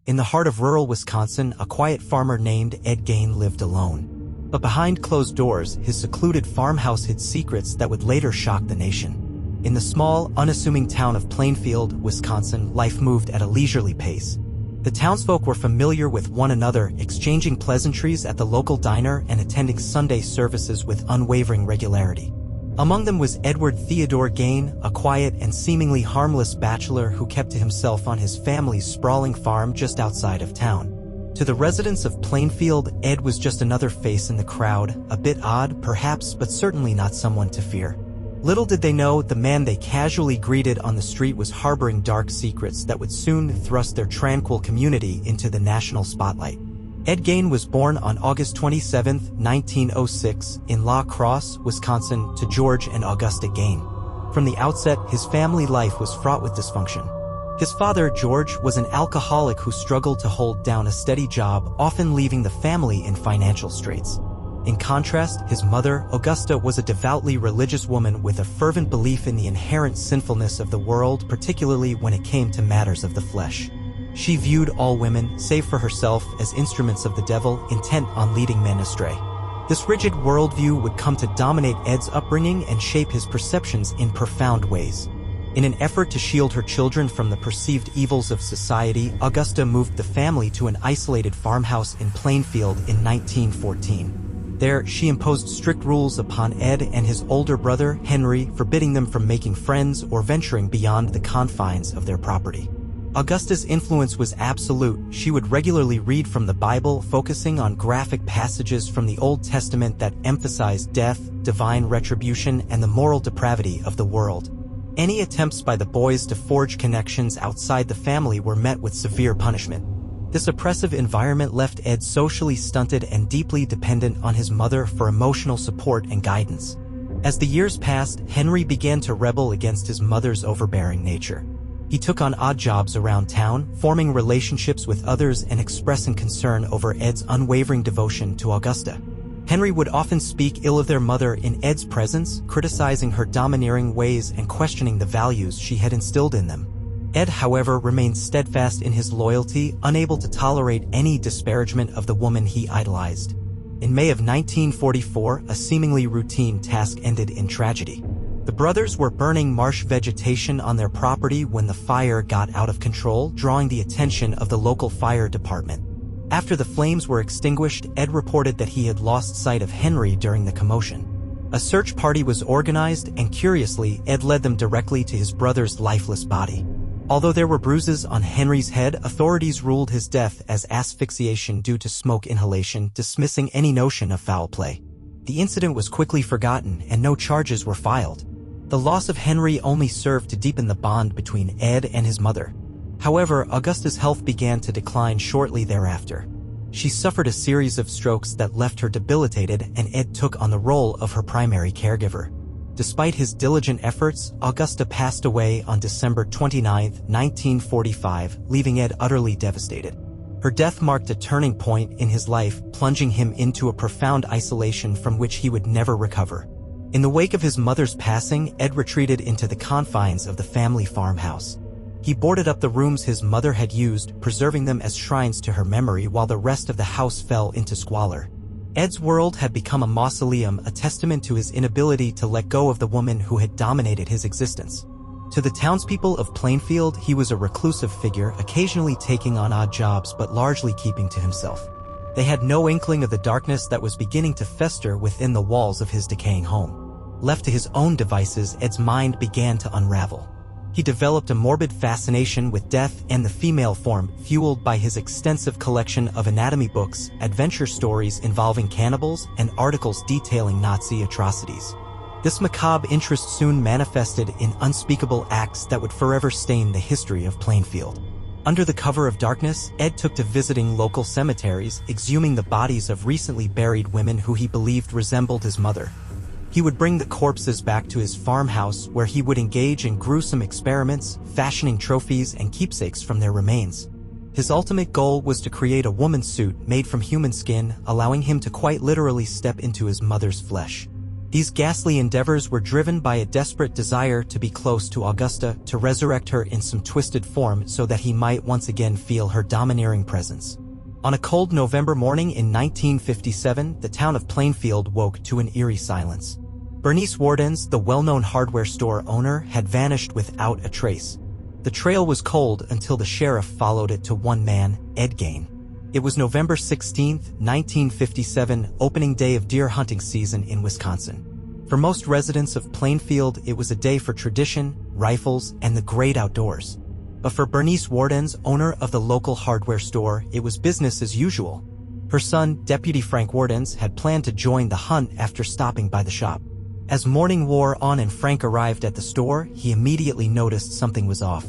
In the heart of rural Wisconsin, a quiet farmer named Ed Gein lived alone. But behind closed doors, his secluded farmhouse hid secrets that would later shock the nation. In the small, unassuming town of Plainfield, Wisconsin, life moved at a leisurely pace. The townsfolk were familiar with one another, exchanging pleasantries at the local diner and attending Sunday services with unwavering regularity. Among them was Edward Theodore Gein, a quiet and seemingly harmless bachelor who kept to himself on his family's sprawling farm just outside of town. To the residents of Plainfield, Ed was just another face in the crowd, a bit odd, perhaps, but certainly not someone to fear. Little did they know, the man they casually greeted on the street was harboring dark secrets that would soon thrust their tranquil community into the national spotlight. Ed Gein was born on August 27, 1906, in La Crosse, Wisconsin, to George and Augusta Gein. From the outset, his family life was fraught with dysfunction. His father, George, was an alcoholic who struggled to hold down a steady job, often leaving the family in financial straits. In contrast, his mother, Augusta, was a devoutly religious woman with a fervent belief in the inherent sinfulness of the world, particularly when it came to matters of the flesh. She viewed all women, save for herself, as instruments of the devil, intent on leading men astray. This rigid worldview would come to dominate Ed's upbringing and shape his perceptions in profound ways. In an effort to shield her children from the perceived evils of society, Augusta moved the family to an isolated farmhouse in Plainfield in 1914. There, she imposed strict rules upon Ed and his older brother, Henry, forbidding them from making friends or venturing beyond the confines of their property. Augusta's influence was absolute. She would regularly read from the Bible, focusing on graphic passages from the Old Testament that emphasized death, divine retribution, and the moral depravity of the world. Any attempts by the boys to forge connections outside the family were met with severe punishment. This oppressive environment left Ed socially stunted and deeply dependent on his mother for emotional support and guidance. As the years passed, Henry began to rebel against his mother's overbearing nature. He took on odd jobs around town, forming relationships with others and expressing concern over Ed's unwavering devotion to Augusta. Henry would often speak ill of their mother in Ed's presence, criticizing her domineering ways and questioning the values she had instilled in them. Ed, however, remained steadfast in his loyalty, unable to tolerate any disparagement of the woman he idolized. In May of 1944, a seemingly routine task ended in tragedy. The brothers were burning marsh vegetation on their property when the fire got out of control, drawing the attention of the local fire department. After the flames were extinguished, Ed reported that he had lost sight of Henry during the commotion. A search party was organized, and curiously, Ed led them directly to his brother's lifeless body. Although there were bruises on Henry's head, authorities ruled his death as asphyxiation due to smoke inhalation, dismissing any notion of foul play. The incident was quickly forgotten, and no charges were filed. The loss of Henry only served to deepen the bond between Ed and his mother. However, Augusta's health began to decline shortly thereafter. She suffered a series of strokes that left her debilitated, and Ed took on the role of her primary caregiver. Despite his diligent efforts, Augusta passed away on December 29, 1945, leaving Ed utterly devastated. Her death marked a turning point in his life, plunging him into a profound isolation from which he would never recover. In the wake of his mother's passing, Ed retreated into the confines of the family farmhouse. He boarded up the rooms his mother had used, preserving them as shrines to her memory while the rest of the house fell into squalor. Ed's world had become a mausoleum, a testament to his inability to let go of the woman who had dominated his existence. To the townspeople of Plainfield, he was a reclusive figure, occasionally taking on odd jobs but largely keeping to himself. They had no inkling of the darkness that was beginning to fester within the walls of his decaying home. Left to his own devices, Ed's mind began to unravel. He developed a morbid fascination with death and the female form, fueled by his extensive collection of anatomy books, adventure stories involving cannibals, and articles detailing Nazi atrocities. This macabre interest soon manifested in unspeakable acts that would forever stain the history of Plainfield. Under the cover of darkness, Ed took to visiting local cemeteries, exhuming the bodies of recently buried women who he believed resembled his mother. He would bring the corpses back to his farmhouse, where he would engage in gruesome experiments, fashioning trophies and keepsakes from their remains. His ultimate goal was to create a woman's suit made from human skin, allowing him to quite literally step into his mother's flesh. These ghastly endeavors were driven by a desperate desire to be close to Augusta, to resurrect her in some twisted form so that he might once again feel her domineering presence. On a cold November morning in 1957, the town of Plainfield woke to an eerie silence. Bernice Warden's, the well-known hardware store owner, had vanished without a trace. The trail was cold until the sheriff followed it to one man, Ed Gein. It was November 16, 1957, opening day of deer hunting season in Wisconsin. For most residents of Plainfield, it was a day for tradition, rifles, and the great outdoors. But for Bernice Warden's, owner of the local hardware store, it was business as usual. Her son, Deputy Frank Warden's, had planned to join the hunt after stopping by the shop. As morning wore on and Frank arrived at the store, he immediately noticed something was off.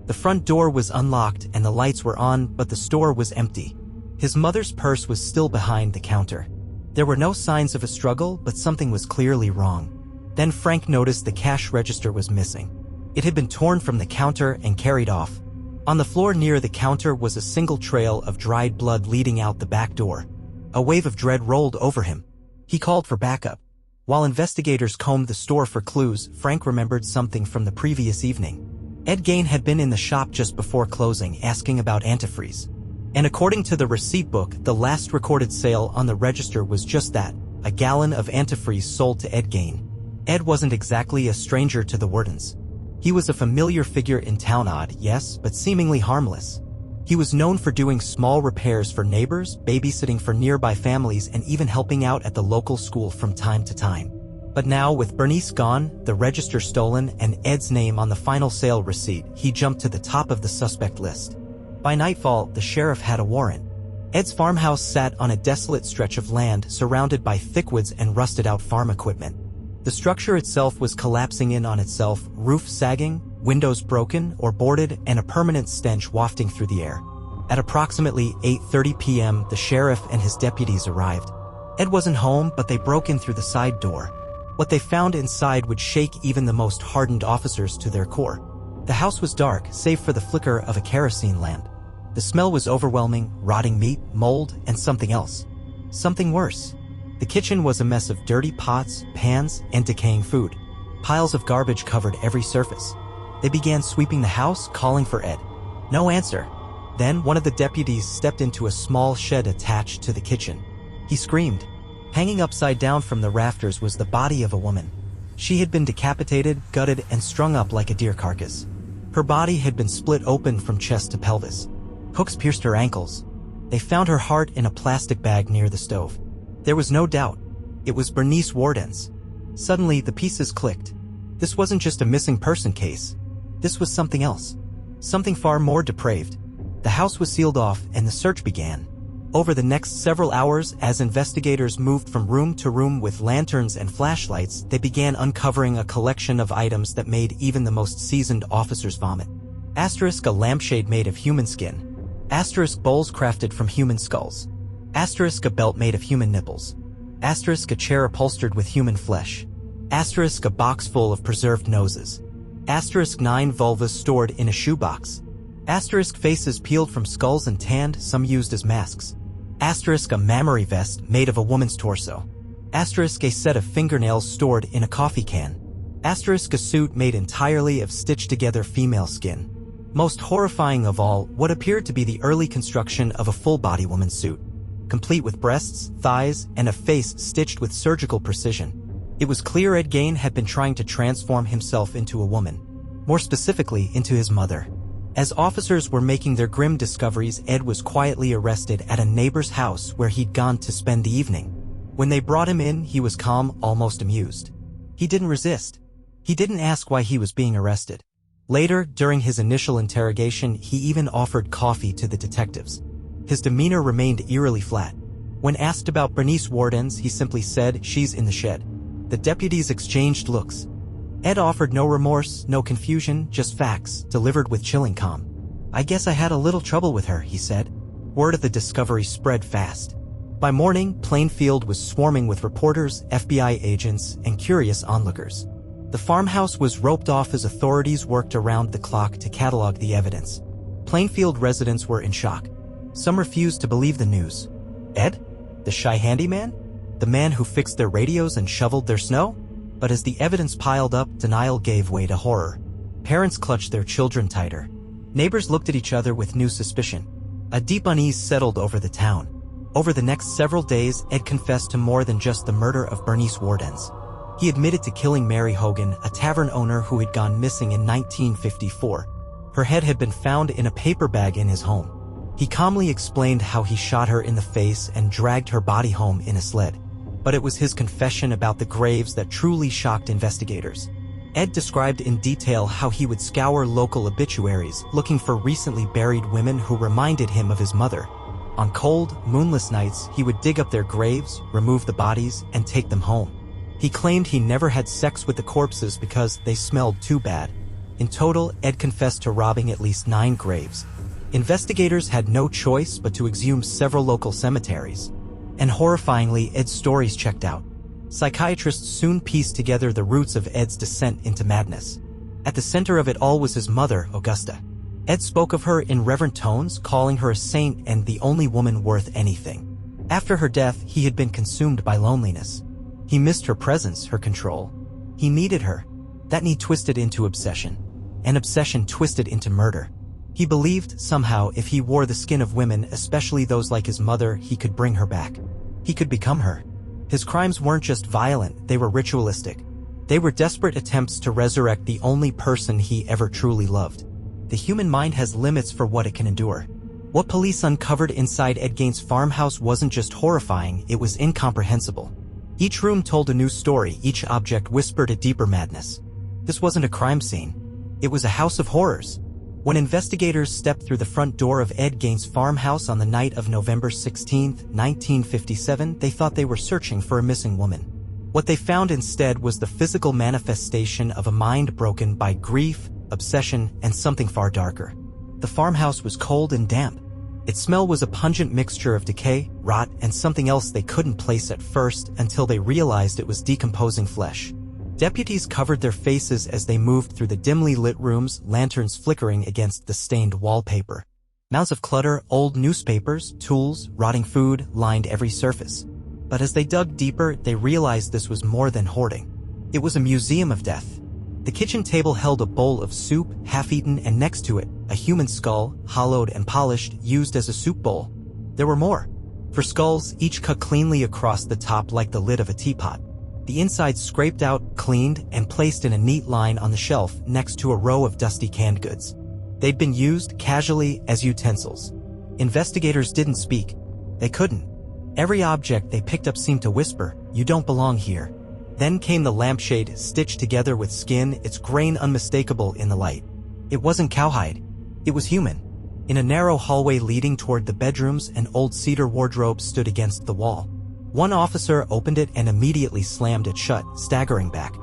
The front door was unlocked and the lights were on, but the store was empty. His mother's purse was still behind the counter. There were no signs of a struggle, but something was clearly wrong. Then Frank noticed the cash register was missing. It had been torn from the counter and carried off. On the floor near the counter was a single trail of dried blood leading out the back door. A wave of dread rolled over him. He called for backup. While investigators combed the store for clues, Frank remembered something from the previous evening. Ed Gein had been in the shop just before closing, asking about antifreeze. And according to the receipt book, the last recorded sale on the register was just that, a gallon of antifreeze sold to Ed Gein. Ed wasn't exactly a stranger to the Wardens. He was a familiar figure in town, odd, yes, but seemingly harmless. He was known for doing small repairs for neighbors, babysitting for nearby families, and even helping out at the local school from time to time. But now, with Bernice gone, the register stolen, and Ed's name on the final sale receipt, he jumped to the top of the suspect list. By nightfall, the sheriff had a warrant. Ed's farmhouse sat on a desolate stretch of land surrounded by thick woods and rusted-out farm equipment. The structure itself was collapsing in on itself, roof sagging, windows broken or boarded, and a permanent stench wafting through the air. At approximately 8:30 p.m., the sheriff and his deputies arrived. Ed wasn't home, but they broke in through the side door. What they found inside would shake even the most hardened officers to their core. The house was dark, save for the flicker of a kerosene lamp. The smell was overwhelming, rotting meat, mold, and something else. Something worse. The kitchen was a mess of dirty pots, pans, and decaying food. Piles of garbage covered every surface. They began sweeping the house, calling for Ed. No answer. Then one of the deputies stepped into a small shed attached to the kitchen. He screamed. Hanging upside down from the rafters was the body of a woman. She had been decapitated, gutted, and strung up like a deer carcass. Her body had been split open from chest to pelvis. Hooks pierced her ankles. They found her heart in a plastic bag near the stove. There was no doubt. It was Bernice Warden's. Suddenly, the pieces clicked. This wasn't just a missing person case. This was something else. Something far more depraved. The house was sealed off and the search began. Over the next several hours, as investigators moved from room to room with lanterns and flashlights, they began uncovering a collection of items that made even the most seasoned officers vomit. Asterisk, a lampshade made of human skin. Asterisk, bowls crafted from human skulls. Asterisk, a belt made of human nipples. Asterisk, a chair upholstered with human flesh. Asterisk, a box full of preserved noses. Asterisk, 9 vulvas stored in a shoebox. Asterisk, faces peeled from skulls and tanned, some used as masks. Asterisk, a mammary vest made of a woman's torso. Asterisk, a set of fingernails stored in a coffee can. Asterisk, a suit made entirely of stitched-together female skin. Most horrifying of all, what appeared to be the early construction of a full-body woman's suit, complete with breasts, thighs, and a face stitched with surgical precision. It was clear Ed Gein had been trying to transform himself into a woman, more specifically into his mother. As officers were making their grim discoveries, Ed was quietly arrested at a neighbor's house where he'd gone to spend the evening. When they brought him in, he was calm, almost amused. He didn't resist. He didn't ask why he was being arrested. Later, during his initial interrogation, he even offered coffee to the detectives. His demeanor remained eerily flat. When asked about Bernice Warden's, he simply said, "She's in the shed." The deputies exchanged looks. Ed offered no remorse, no confusion, just facts, delivered with chilling calm. "I guess I had a little trouble with her," he said. Word of the discovery spread fast. By morning, Plainfield was swarming with reporters, FBI agents, and curious onlookers. The farmhouse was roped off as authorities worked around the clock to catalog the evidence. Plainfield residents were in shock. Some refused to believe the news. Ed? The shy handyman? The man who fixed their radios and shoveled their snow? But as the evidence piled up, denial gave way to horror. Parents clutched their children tighter. Neighbors looked at each other with new suspicion. A deep unease settled over the town. Over the next several days, Ed confessed to more than just the murder of Bernice Wardens. He admitted to killing Mary Hogan, a tavern owner who had gone missing in 1954. Her head had been found in a paper bag in his home. He calmly explained how he shot her in the face and dragged her body home in a sled. But it was his confession about the graves that truly shocked investigators. Ed described in detail how he would scour local obituaries, looking for recently buried women who reminded him of his mother. On cold, moonless nights, he would dig up their graves, remove the bodies, and take them home. He claimed he never had sex with the corpses because they smelled too bad. In total, Ed confessed to robbing at least 9 graves. Investigators had no choice but to exhume several local cemeteries. And horrifyingly, Ed's stories checked out. Psychiatrists soon pieced together the roots of Ed's descent into madness. At the center of it all was his mother, Augusta. Ed spoke of her in reverent tones, calling her a saint and the only woman worth anything. After her death, he had been consumed by loneliness. He missed her presence, her control. He needed her. That need twisted into obsession. And obsession twisted into murder. He believed, somehow, if he wore the skin of women, especially those like his mother, he could bring her back. He could become her. His crimes weren't just violent, they were ritualistic. They were desperate attempts to resurrect the only person he ever truly loved. The human mind has limits for what it can endure. What police uncovered inside Ed Gein's farmhouse wasn't just horrifying, it was incomprehensible. Each room told a new story, each object whispered a deeper madness. This wasn't a crime scene. It was a house of horrors. When investigators stepped through the front door of Ed Gein's farmhouse on the night of November 16, 1957, they thought they were searching for a missing woman. What they found instead was the physical manifestation of a mind broken by grief, obsession, and something far darker. The farmhouse was cold and damp. Its smell was a pungent mixture of decay, rot, and something else they couldn't place at first until they realized it was decomposing flesh. Deputies covered their faces as they moved through the dimly lit rooms, lanterns flickering against the stained wallpaper. Mounds of clutter, old newspapers, tools, rotting food lined every surface. But as they dug deeper, they realized this was more than hoarding. It was a museum of death. The kitchen table held a bowl of soup, half-eaten, and next to it, a human skull, hollowed and polished, used as a soup bowl. There were more. For skulls, each cut cleanly across the top like the lid of a teapot. The inside scraped out, cleaned, and placed in a neat line on the shelf next to a row of dusty canned goods. They'd been used casually as utensils. Investigators didn't speak. They couldn't. Every object they picked up seemed to whisper, "You don't belong here." Then came the lampshade, stitched together with skin, its grain unmistakable in the light. It wasn't cowhide. It was human. In a narrow hallway leading toward the bedrooms, an old cedar wardrobe stood against the wall. One officer opened it and immediately slammed it shut, staggering back.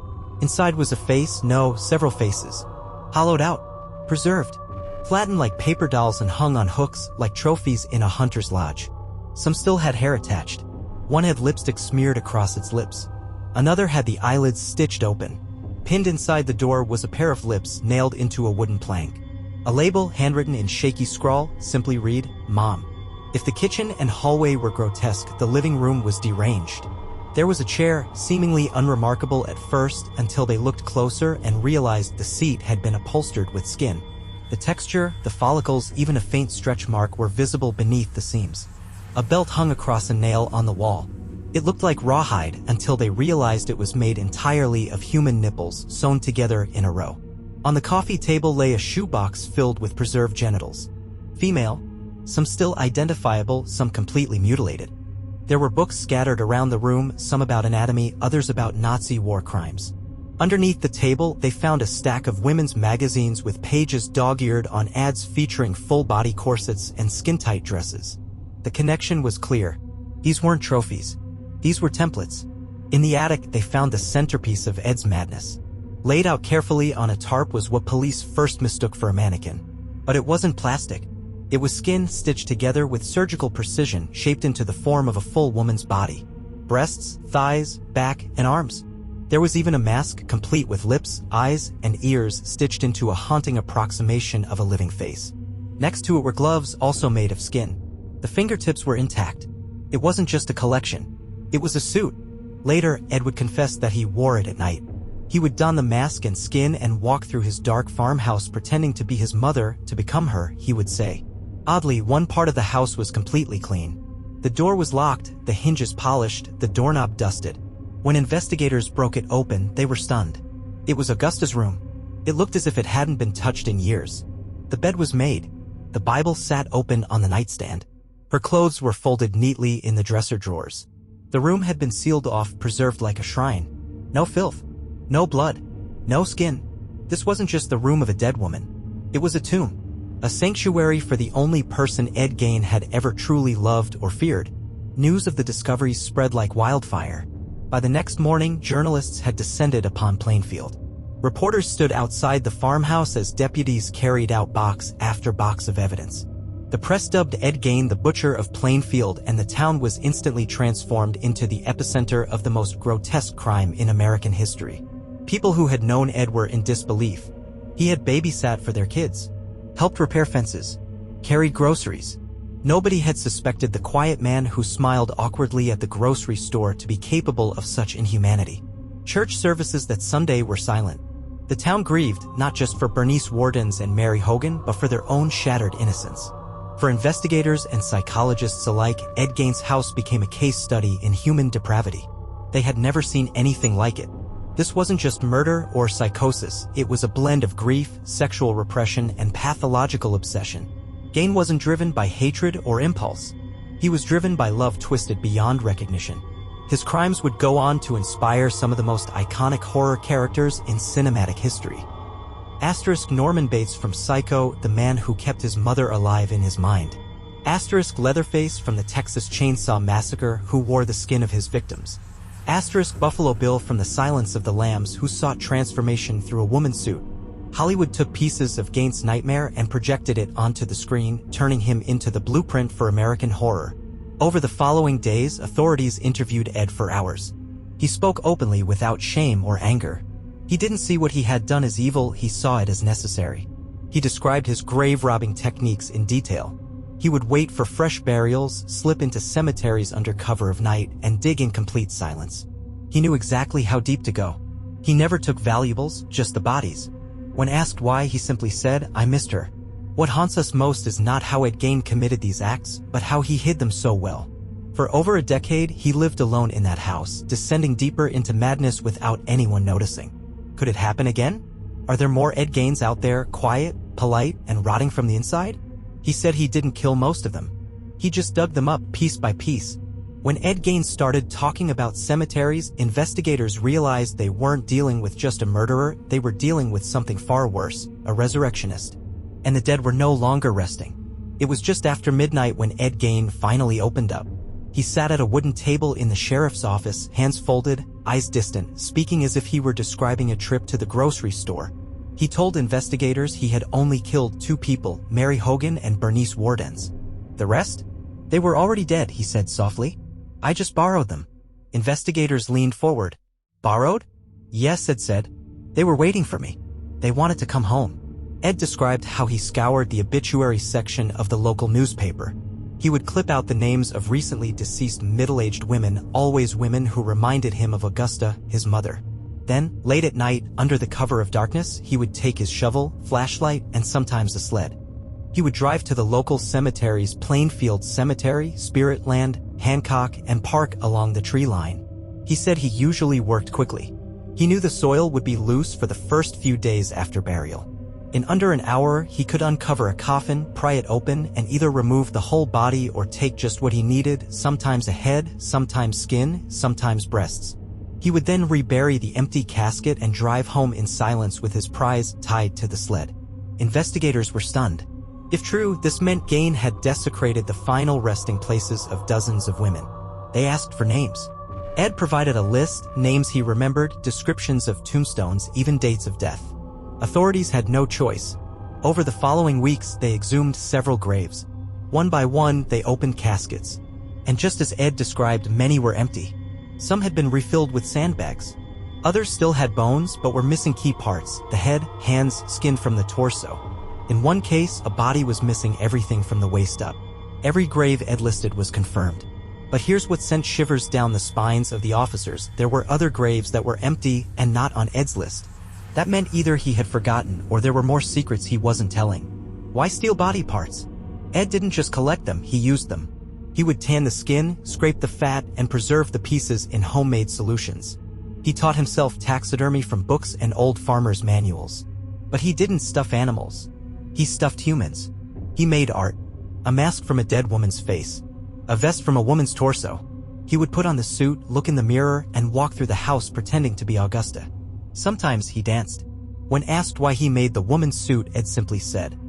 Inside was a face, no, several faces. Hollowed out. Preserved. Flattened like paper dolls and hung on hooks like trophies in a hunter's lodge. Some still had hair attached. One had lipstick smeared across its lips. Another had the eyelids stitched open. Pinned inside the door was a pair of lips nailed into a wooden plank. A label, handwritten in shaky scrawl, simply read, "Mom." If the kitchen and hallway were grotesque, the living room was deranged. There was a chair, seemingly unremarkable at first until they looked closer and realized the seat had been upholstered with skin. The texture, the follicles, even a faint stretch mark were visible beneath the seams. A belt hung across a nail on the wall. It looked like rawhide until they realized it was made entirely of human nipples sewn together in a row. On the coffee table lay a shoebox filled with preserved genitals. Female. Some still identifiable, some completely mutilated. There were books scattered around the room, some about anatomy, others about Nazi war crimes. Underneath the table, they found a stack of women's magazines with pages dog-eared on ads featuring full-body corsets and skin-tight dresses. The connection was clear. These weren't trophies. These were templates. In the attic, they found the centerpiece of Ed's madness. Laid out carefully on a tarp was what police first mistook for a mannequin. But it wasn't plastic. It was skin stitched together with surgical precision, shaped into the form of a full woman's body. Breasts, thighs, back, and arms. There was even a mask, complete with lips, eyes, and ears stitched into a haunting approximation of a living face. Next to it were gloves, also made of skin. The fingertips were intact. It wasn't just a collection. It was a suit. Later, Ed would confess that he wore it at night. He would don the mask and skin and walk through his dark farmhouse pretending to be his mother, to become her, he would say. Oddly, one part of the house was completely clean. The door was locked, the hinges polished, the doorknob dusted. When investigators broke it open, they were stunned. It was Augusta's room. It looked as if it hadn't been touched in years. The bed was made. The Bible sat open on the nightstand. Her clothes were folded neatly in the dresser drawers. The room had been sealed off, preserved like a shrine. No filth. No blood. No skin. This wasn't just the room of a dead woman. It was a tomb. A sanctuary for the only person Ed Gein had ever truly loved or feared. News of the discoveries spread like wildfire. By the next morning, journalists had descended upon Plainfield. Reporters stood outside the farmhouse as deputies carried out box after box of evidence. The press dubbed Ed Gein the Butcher of Plainfield, and the town was instantly transformed into the epicenter of the most grotesque crime in American history. People who had known Ed were in disbelief. He had babysat for their kids, helped repair fences, carried groceries. Nobody had suspected the quiet man who smiled awkwardly at the grocery store to be capable of such inhumanity. Church services that Sunday were silent. The town grieved, not just for Bernice Wardens and Mary Hogan, but for their own shattered innocence. For investigators and psychologists alike, Ed Gein's house became a case study in human depravity. They had never seen anything like it. This wasn't just murder or psychosis, it was a blend of grief, sexual repression, and pathological obsession. Gein wasn't driven by hatred or impulse. He was driven by love twisted beyond recognition. His crimes would go on to inspire some of the most iconic horror characters in cinematic history. Asterisk Norman Bates from Psycho, the man who kept his mother alive in his mind. Asterisk Leatherface from the Texas Chainsaw Massacre, who wore the skin of his victims. Asterisk Buffalo Bill from The Silence of the Lambs, who sought transformation through a woman's suit. Hollywood took pieces of Gein's nightmare and projected it onto the screen, turning him into the blueprint for American horror. Over the following days, authorities interviewed Ed for hours. He spoke openly without shame or anger. He didn't see what he had done as evil, he saw it as necessary. He described his grave-robbing techniques in detail. He would wait for fresh burials, slip into cemeteries under cover of night, and dig in complete silence. He knew exactly how deep to go. He never took valuables, just the bodies. When asked why, he simply said, "I missed her." What haunts us most is not how Ed Gein committed these acts, but how he hid them so well. For over a decade, he lived alone in that house, descending deeper into madness without anyone noticing. Could it happen again? Are there more Ed Geins out there, quiet, polite, and rotting from the inside? He said he didn't kill most of them. He just dug them up piece by piece. When Ed Gein started talking about cemeteries, investigators realized they weren't dealing with just a murderer, they were dealing with something far worse, a resurrectionist. And the dead were no longer resting. It was just after midnight when Ed Gein finally opened up. He sat at a wooden table in the sheriff's office, hands folded, eyes distant, speaking as if he were describing a trip to the grocery store. He told investigators he had only killed 2 people, Mary Hogan and Bernice Wardens. The rest? They were already dead, he said softly. I just borrowed them. Investigators leaned forward. Borrowed? Yes, Ed said. They were waiting for me. They wanted to come home. Ed described how he scoured the obituary section of the local newspaper. He would clip out the names of recently deceased middle-aged women, always women who reminded him of Augusta, his mother. Then, late at night, under the cover of darkness, he would take his shovel, flashlight, and sometimes a sled. He would drive to the local cemeteries, Plainfield Cemetery, Spiritland, Hancock, and park along the tree line. He said he usually worked quickly. He knew the soil would be loose for the first few days after burial. In under an hour, he could uncover a coffin, pry it open, and either remove the whole body or take just what he needed, sometimes a head, sometimes skin, sometimes breasts. He would then rebury the empty casket and drive home in silence with his prize tied to the sled. Investigators were stunned. If true, this meant Gein had desecrated the final resting places of dozens of women. They asked for names. Ed provided a list, names he remembered, descriptions of tombstones, even dates of death. Authorities had no choice. Over the following weeks, they exhumed several graves. One by one, they opened caskets. And just as Ed described, many were empty. Some had been refilled with sandbags. Others still had bones, but were missing key parts, the head, hands, skin from the torso. In one case, a body was missing everything from the waist up. Every grave Ed listed was confirmed. But here's what sent shivers down the spines of the officers. There were other graves that were empty and not on Ed's list. That meant either he had forgotten or there were more secrets he wasn't telling. Why steal body parts? Ed didn't just collect them, he used them. He would tan the skin, scrape the fat, and preserve the pieces in homemade solutions. He taught himself taxidermy from books and old farmers' manuals. But he didn't stuff animals. He stuffed humans. He made art. A mask from a dead woman's face. A vest from a woman's torso. He would put on the suit, look in the mirror, and walk through the house pretending to be Augusta. Sometimes he danced. When asked why he made the woman's suit, Ed simply said,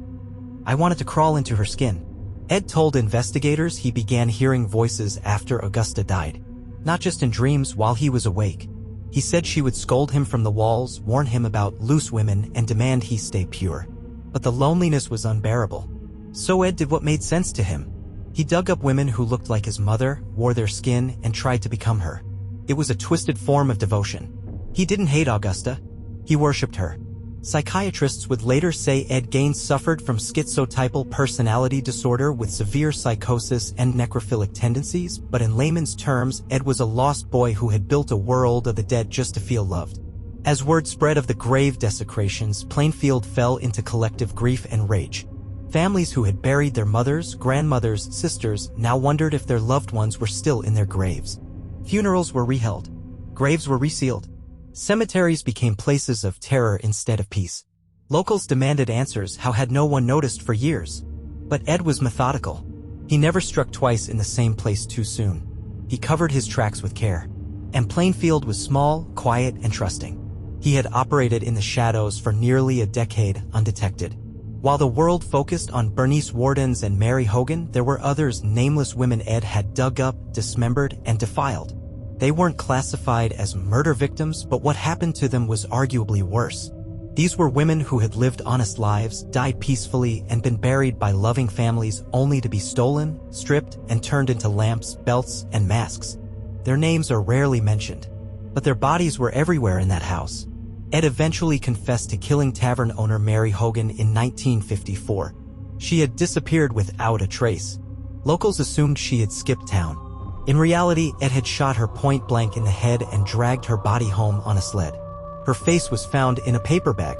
"I wanted to crawl into her skin." Ed told investigators he began hearing voices after Augusta died. Not just in dreams while he was awake. He said she would scold him from the walls, warn him about loose women, and demand he stay pure. But the loneliness was unbearable. So Ed did what made sense to him. He dug up women who looked like his mother, wore their skin, and tried to become her. It was a twisted form of devotion. He didn't hate Augusta. He worshipped her. Psychiatrists would later say Ed Gein suffered from schizotypal personality disorder with severe psychosis and necrophilic tendencies, but in layman's terms, Ed was a lost boy who had built a world of the dead just to feel loved. As word spread of the grave desecrations, Plainfield fell into collective grief and rage. Families who had buried their mothers, grandmothers, sisters now wondered if their loved ones were still in their graves. Funerals were reheld. Graves were resealed. Cemeteries became places of terror instead of peace. Locals demanded answers how had no one noticed for years. But Ed was methodical. He never struck twice in the same place too soon. He covered his tracks with care. And Plainfield was small, quiet, and trusting. He had operated in the shadows for nearly a decade undetected. While the world focused on Bernice Wardens and Mary Hogan, there were others, nameless women Ed had dug up, dismembered, and defiled. They weren't classified as murder victims, but what happened to them was arguably worse. These were women who had lived honest lives, died peacefully, and been buried by loving families only to be stolen, stripped, and turned into lamps, belts, and masks. Their names are rarely mentioned, but their bodies were everywhere in that house. Ed eventually confessed to killing tavern owner Mary Hogan in 1954. She had disappeared without a trace. Locals assumed she had skipped town. In reality, Ed had shot her point blank in the head and dragged her body home on a sled. Her face was found in a paper bag.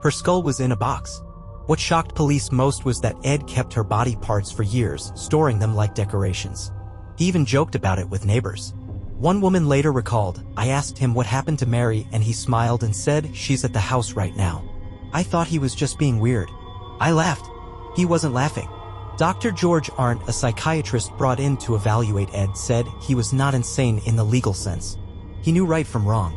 Her skull was in a box. What shocked police most was that Ed kept her body parts for years, storing them like decorations. He even joked about it with neighbors. One woman later recalled, "I asked him what happened to Mary and he smiled and said, 'She's at the house right now.' I thought he was just being weird. I laughed. He wasn't laughing." Dr. George Arndt, a psychiatrist brought in to evaluate Ed, said he was not insane in the legal sense. He knew right from wrong,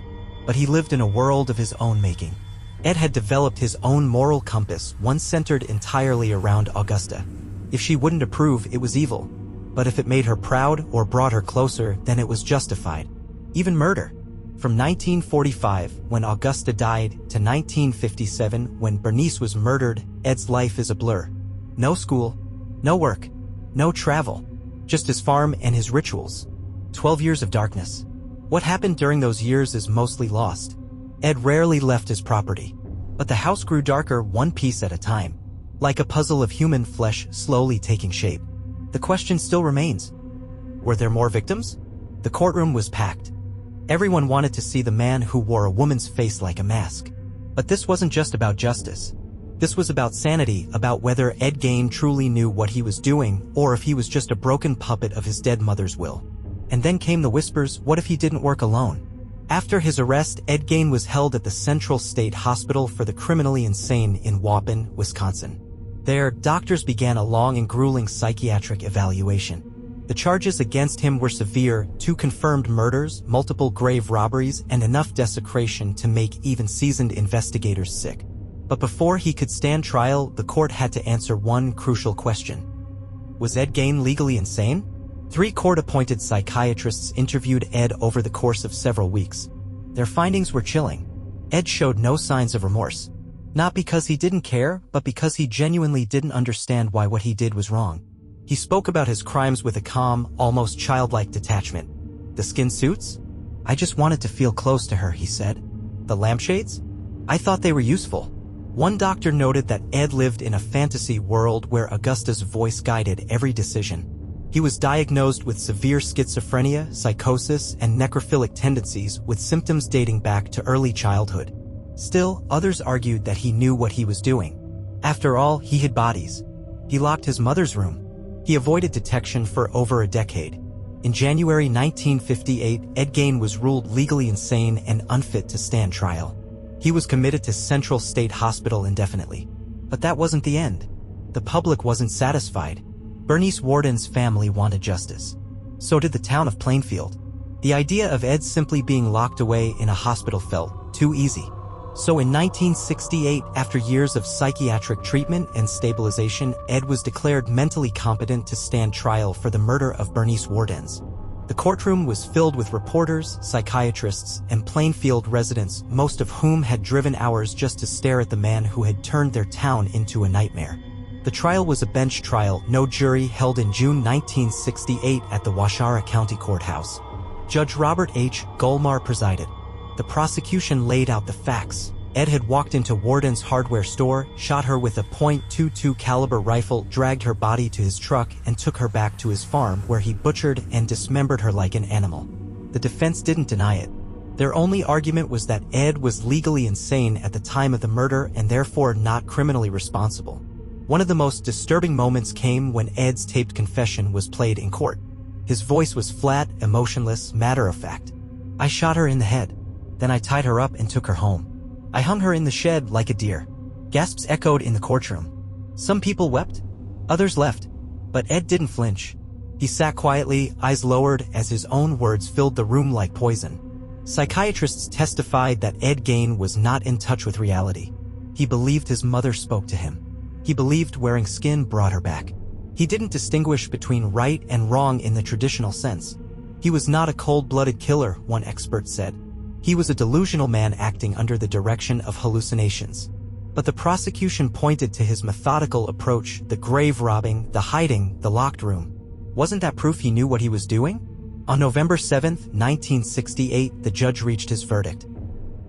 but he lived in a world of his own making. Ed had developed his own moral compass, one centered entirely around Augusta. If she wouldn't approve, it was evil. But if it made her proud or brought her closer, then it was justified. Even murder. From 1945, when Augusta died, to 1957, when Bernice was murdered, Ed's life is a blur. No school. No work, no travel, just his farm and his rituals. 12 years of darkness. What happened during those years is mostly lost. Ed rarely left his property, but the house grew darker one piece at a time, like a puzzle of human flesh slowly taking shape. The question still remains. Were there more victims? The courtroom was packed. Everyone wanted to see the man who wore a woman's face like a mask. But this wasn't just about justice. This was about sanity, about whether Ed Gein truly knew what he was doing, or if he was just a broken puppet of his dead mother's will. And then came the whispers, what if he didn't work alone? After his arrest, Ed Gein was held at the Central State Hospital for the Criminally Insane in Waupun, Wisconsin. There, doctors began a long and grueling psychiatric evaluation. The charges against him were severe: 2 confirmed murders, multiple grave robberies, and enough desecration to make even seasoned investigators sick. But before he could stand trial, the court had to answer one crucial question. Was Ed Gein legally insane? 3 court-appointed psychiatrists interviewed Ed over the course of several weeks. Their findings were chilling. Ed showed no signs of remorse. Not because he didn't care, but because he genuinely didn't understand why what he did was wrong. He spoke about his crimes with a calm, almost childlike detachment. The skin suits? I just wanted to feel close to her, he said. The lampshades? I thought they were useful. One doctor noted that Ed lived in a fantasy world where Augusta's voice guided every decision. He was diagnosed with severe schizophrenia, psychosis, and necrophilic tendencies with symptoms dating back to early childhood. Still, others argued that he knew what he was doing. After all, he hid bodies. He locked his mother's room. He avoided detection for over a decade. In January 1958, Ed Gein was ruled legally insane and unfit to stand trial. He was committed to Central State Hospital indefinitely. But that wasn't the end. The public wasn't satisfied. Bernice Worden's family wanted justice. So did the town of Plainfield. The idea of Ed simply being locked away in a hospital felt too easy. So in 1968, after years of psychiatric treatment and stabilization, Ed was declared mentally competent to stand trial for the murder of Bernice Worden's. The courtroom was filled with reporters, psychiatrists, and Plainfield residents, most of whom had driven hours just to stare at the man who had turned their town into a nightmare. The trial was a bench trial, no jury, held in June 1968 at the Waushara County Courthouse. Judge Robert H. Golmar presided. The prosecution laid out the facts. Ed had walked into Worden's hardware store, shot her with a .22 caliber rifle, dragged her body to his truck, and took her back to his farm where he butchered and dismembered her like an animal. The defense didn't deny it. Their only argument was that Ed was legally insane at the time of the murder and therefore not criminally responsible. One of the most disturbing moments came when Ed's taped confession was played in court. His voice was flat, emotionless, matter-of-fact. "I shot her in the head. Then I tied her up and took her home. I hung her in the shed like a deer." Gasps echoed in the courtroom. Some people wept, others left, but Ed didn't flinch. He sat quietly, eyes lowered, as his own words filled the room like poison. Psychiatrists testified that Ed Gein was not in touch with reality. He believed his mother spoke to him. He believed wearing skin brought her back. He didn't distinguish between right and wrong in the traditional sense. He was not a cold-blooded killer, one expert said. He was a delusional man acting under the direction of hallucinations. But the prosecution pointed to his methodical approach, the grave robbing, the hiding, the locked room. Wasn't that proof he knew what he was doing? On November 7, 1968, the judge reached his verdict.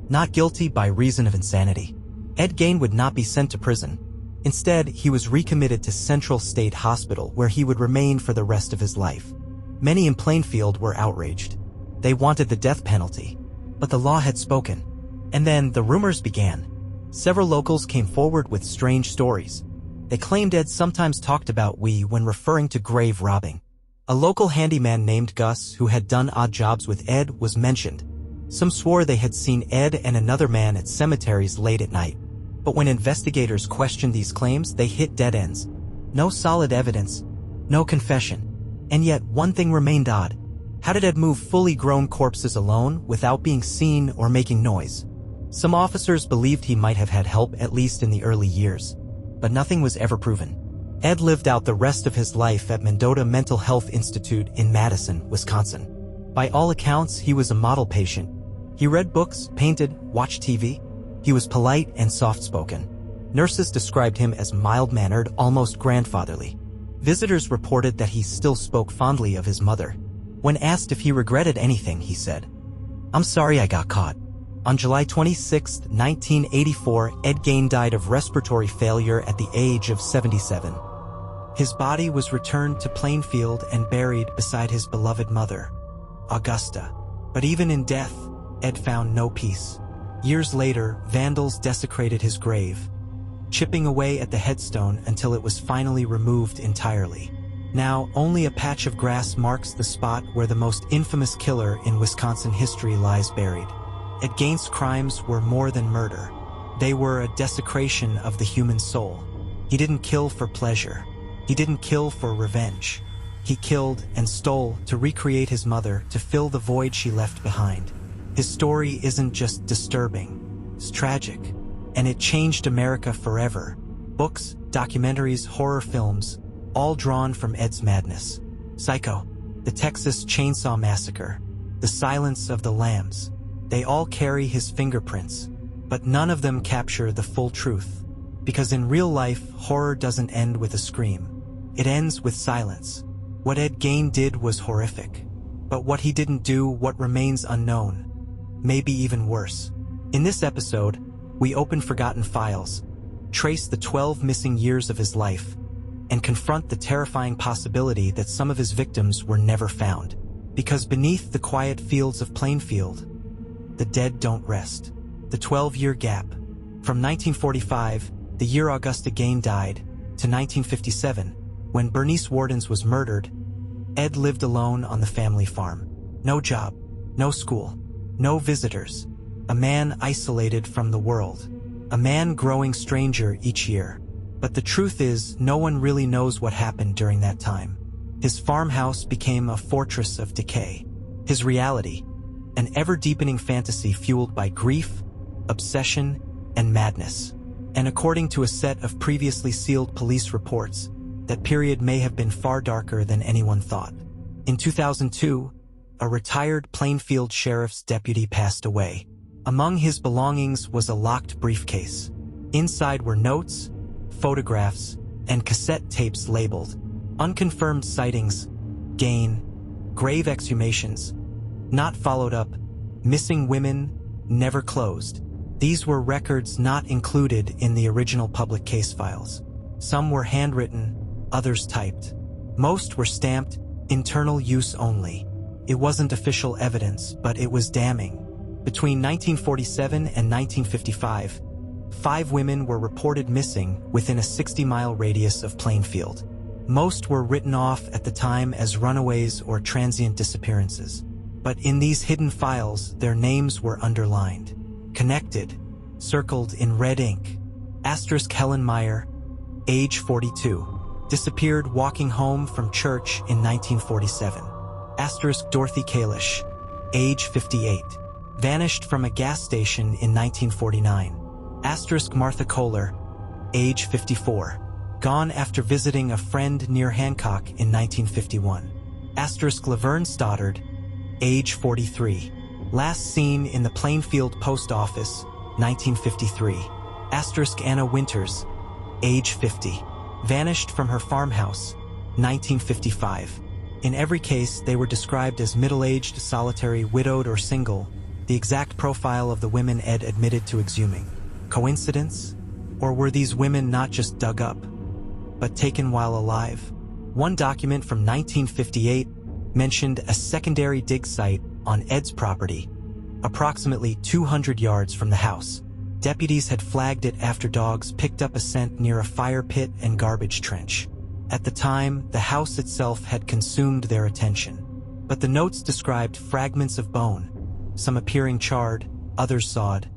Not guilty by reason of insanity. Ed Gein would not be sent to prison. Instead, he was recommitted to Central State Hospital, where he would remain for the rest of his life. Many in Plainfield were outraged. They wanted the death penalty. But the law had spoken. And then the rumors began. Several locals came forward with strange stories. They claimed Ed sometimes talked about "we" when referring to grave robbing. A local handyman named Gus, who had done odd jobs with Ed, was mentioned. Some swore they had seen Ed and another man at cemeteries late at night. But when investigators questioned these claims, they hit dead ends. No solid evidence, no confession. And yet, one thing remained odd. How did Ed move fully grown corpses alone, without being seen or making noise? Some officers believed he might have had help, at least in the early years. But nothing was ever proven. Ed lived out the rest of his life at Mendota Mental Health Institute in Madison, Wisconsin. By all accounts, he was a model patient. He read books, painted, watched TV. He was polite and soft-spoken. Nurses described him as mild-mannered, almost grandfatherly. Visitors reported that he still spoke fondly of his mother. When asked if he regretted anything, he said, "I'm sorry I got caught." On July 26, 1984, Ed Gein died of respiratory failure at the age of 77. His body was returned to Plainfield and buried beside his beloved mother, Augusta. But even in death, Ed found no peace. Years later, vandals desecrated his grave, chipping away at the headstone until it was finally removed entirely. Now, only a patch of grass marks the spot where the most infamous killer in Wisconsin history lies buried. Ed Gein's crimes were more than murder. They were a desecration of the human soul. He didn't kill for pleasure. He didn't kill for revenge. He killed and stole to recreate his mother, to fill the void she left behind. His story isn't just disturbing, it's tragic, and it changed America forever. Books, documentaries, horror films, all drawn from Ed's madness. Psycho, the Texas Chainsaw Massacre, The Silence of the Lambs, they all carry his fingerprints, but none of them capture the full truth. Because in real life, horror doesn't end with a scream. It ends with silence. What Ed Gein did was horrific. But what he didn't do, what remains unknown. Maybe even worse. In this episode, we open forgotten files, trace the 12 missing years of his life, and confront the terrifying possibility that some of his victims were never found. Because beneath the quiet fields of Plainfield, the dead don't rest. The 12-year gap, from 1945, the year Augusta Gein died, to 1957, when Bernice Wardens was murdered, Ed lived alone on the family farm. No job, no school, no visitors. A man isolated from the world. A man growing stranger each year. But the truth is, no one really knows what happened during that time. His farmhouse became a fortress of decay. His reality, an ever-deepening fantasy fueled by grief, obsession, and madness. And according to a set of previously sealed police reports, that period may have been far darker than anyone thought. In 2002, a retired Plainfield sheriff's deputy passed away. Among his belongings was a locked briefcase. Inside were notes, photographs, and cassette tapes labeled unconfirmed sightings, Gein, grave exhumations, not followed up, missing women, never closed. These were records not included in the original public case files. Some were handwritten, others typed. Most were stamped, internal use only. It wasn't official evidence, but it was damning. Between 1947 and 1955, 5 women were reported missing within a 60-mile radius of Plainfield. Most were written off at the time as runaways or transient disappearances. But in these hidden files, their names were underlined. Connected, circled in red ink. Asterisk Helen Meyer, age 42. Disappeared walking home from church in 1947. Asterisk Dorothy Kalish, age 58. Vanished from a gas station in 1949. Asterisk Martha Kohler, age 54. Gone after visiting a friend near Hancock in 1951. Asterisk Laverne Stoddard, age 43. Last seen in the Plainfield Post Office, 1953. Asterisk Anna Winters, age 50. Vanished from her farmhouse, 1955. In every case, they were described as middle-aged, solitary, widowed, or single, the exact profile of the women Ed admitted to exhuming. Coincidence? Or were these women not just dug up, but taken while alive? One document from 1958 mentioned a secondary dig site on Ed's property, approximately 200 yards from the house. Deputies had flagged it after dogs picked up a scent near a fire pit and garbage trench. At the time, the house itself had consumed their attention. But the notes described fragments of bone, some appearing charred, others sawed,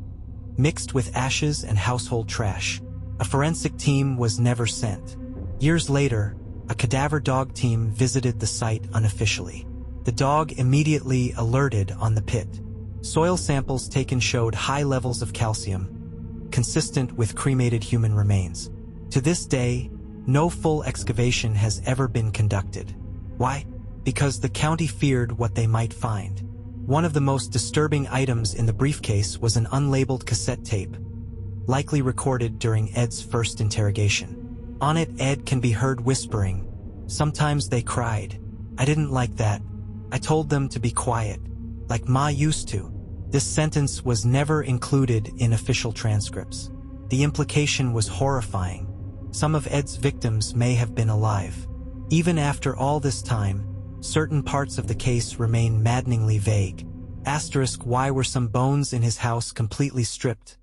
mixed with ashes and household trash. A forensic team was never sent. Years later, a cadaver dog team visited the site unofficially. The dog immediately alerted on the pit. Soil samples taken showed high levels of calcium, consistent with cremated human remains. To this day, no full excavation has ever been conducted. Why? Because the county feared what they might find. One of the most disturbing items in the briefcase was an unlabeled cassette tape, likely recorded during Ed's first interrogation. On it, Ed can be heard whispering. Sometimes they cried. I didn't like that. I told them to be quiet, like Ma used to. This sentence was never included in official transcripts. The implication was horrifying. Some of Ed's victims may have been alive. Even after all this time, certain parts of the case remain maddeningly vague. Asterisk, why were some bones in his house completely stripped,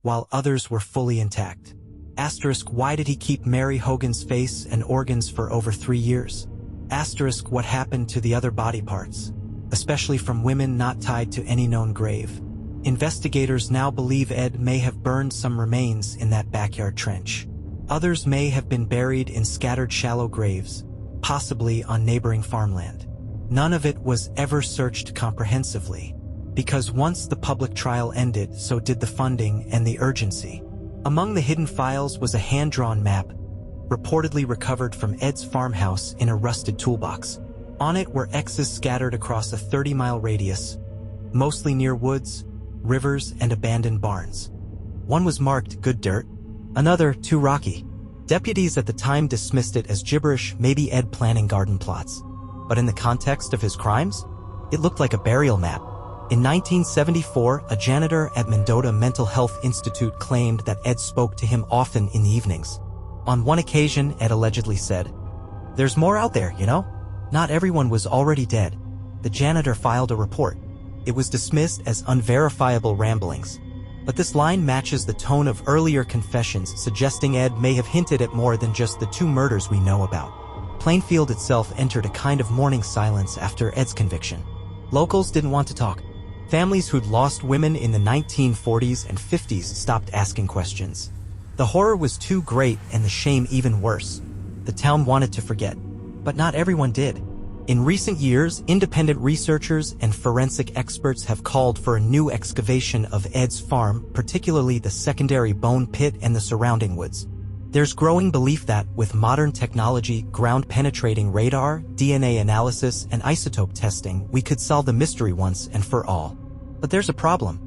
while others were fully intact? Asterisk, why did he keep Mary Hogan's face and organs for over 3 years? Asterisk, what happened to the other body parts, especially from women not tied to any known grave? Investigators now believe Ed may have burned some remains in that backyard trench. Others may have been buried in scattered shallow graves, possibly on neighboring farmland. None of it was ever searched comprehensively, because once the public trial ended, so did the funding and the urgency. Among the hidden files was a hand-drawn map, reportedly recovered from Ed's farmhouse in a rusted toolbox. On it were X's scattered across a 30-mile radius, mostly near woods, rivers, and abandoned barns. One was marked good dirt, another too rocky. Deputies at the time dismissed it as gibberish, maybe Ed planning garden plots. But in the context of his crimes, it looked like a burial map. In 1974, a janitor at Mendota Mental Health Institute claimed that Ed spoke to him often in the evenings. On one occasion, Ed allegedly said, "There's more out there, you know? Not everyone was already dead." The janitor filed a report. It was dismissed as unverifiable ramblings. But this line matches the tone of earlier confessions, suggesting Ed may have hinted at more than just the 2 murders we know about. Plainfield itself entered a kind of mourning silence after Ed's conviction. Locals didn't want to talk. Families who'd lost women in the 1940s and 50s stopped asking questions. The horror was too great and the shame even worse. The town wanted to forget, but not everyone did. In recent years, independent researchers and forensic experts have called for a new excavation of Ed's farm, particularly the secondary bone pit and the surrounding woods. There's growing belief that, with modern technology, ground-penetrating radar, DNA analysis, and isotope testing, we could solve the mystery once and for all. But there's a problem.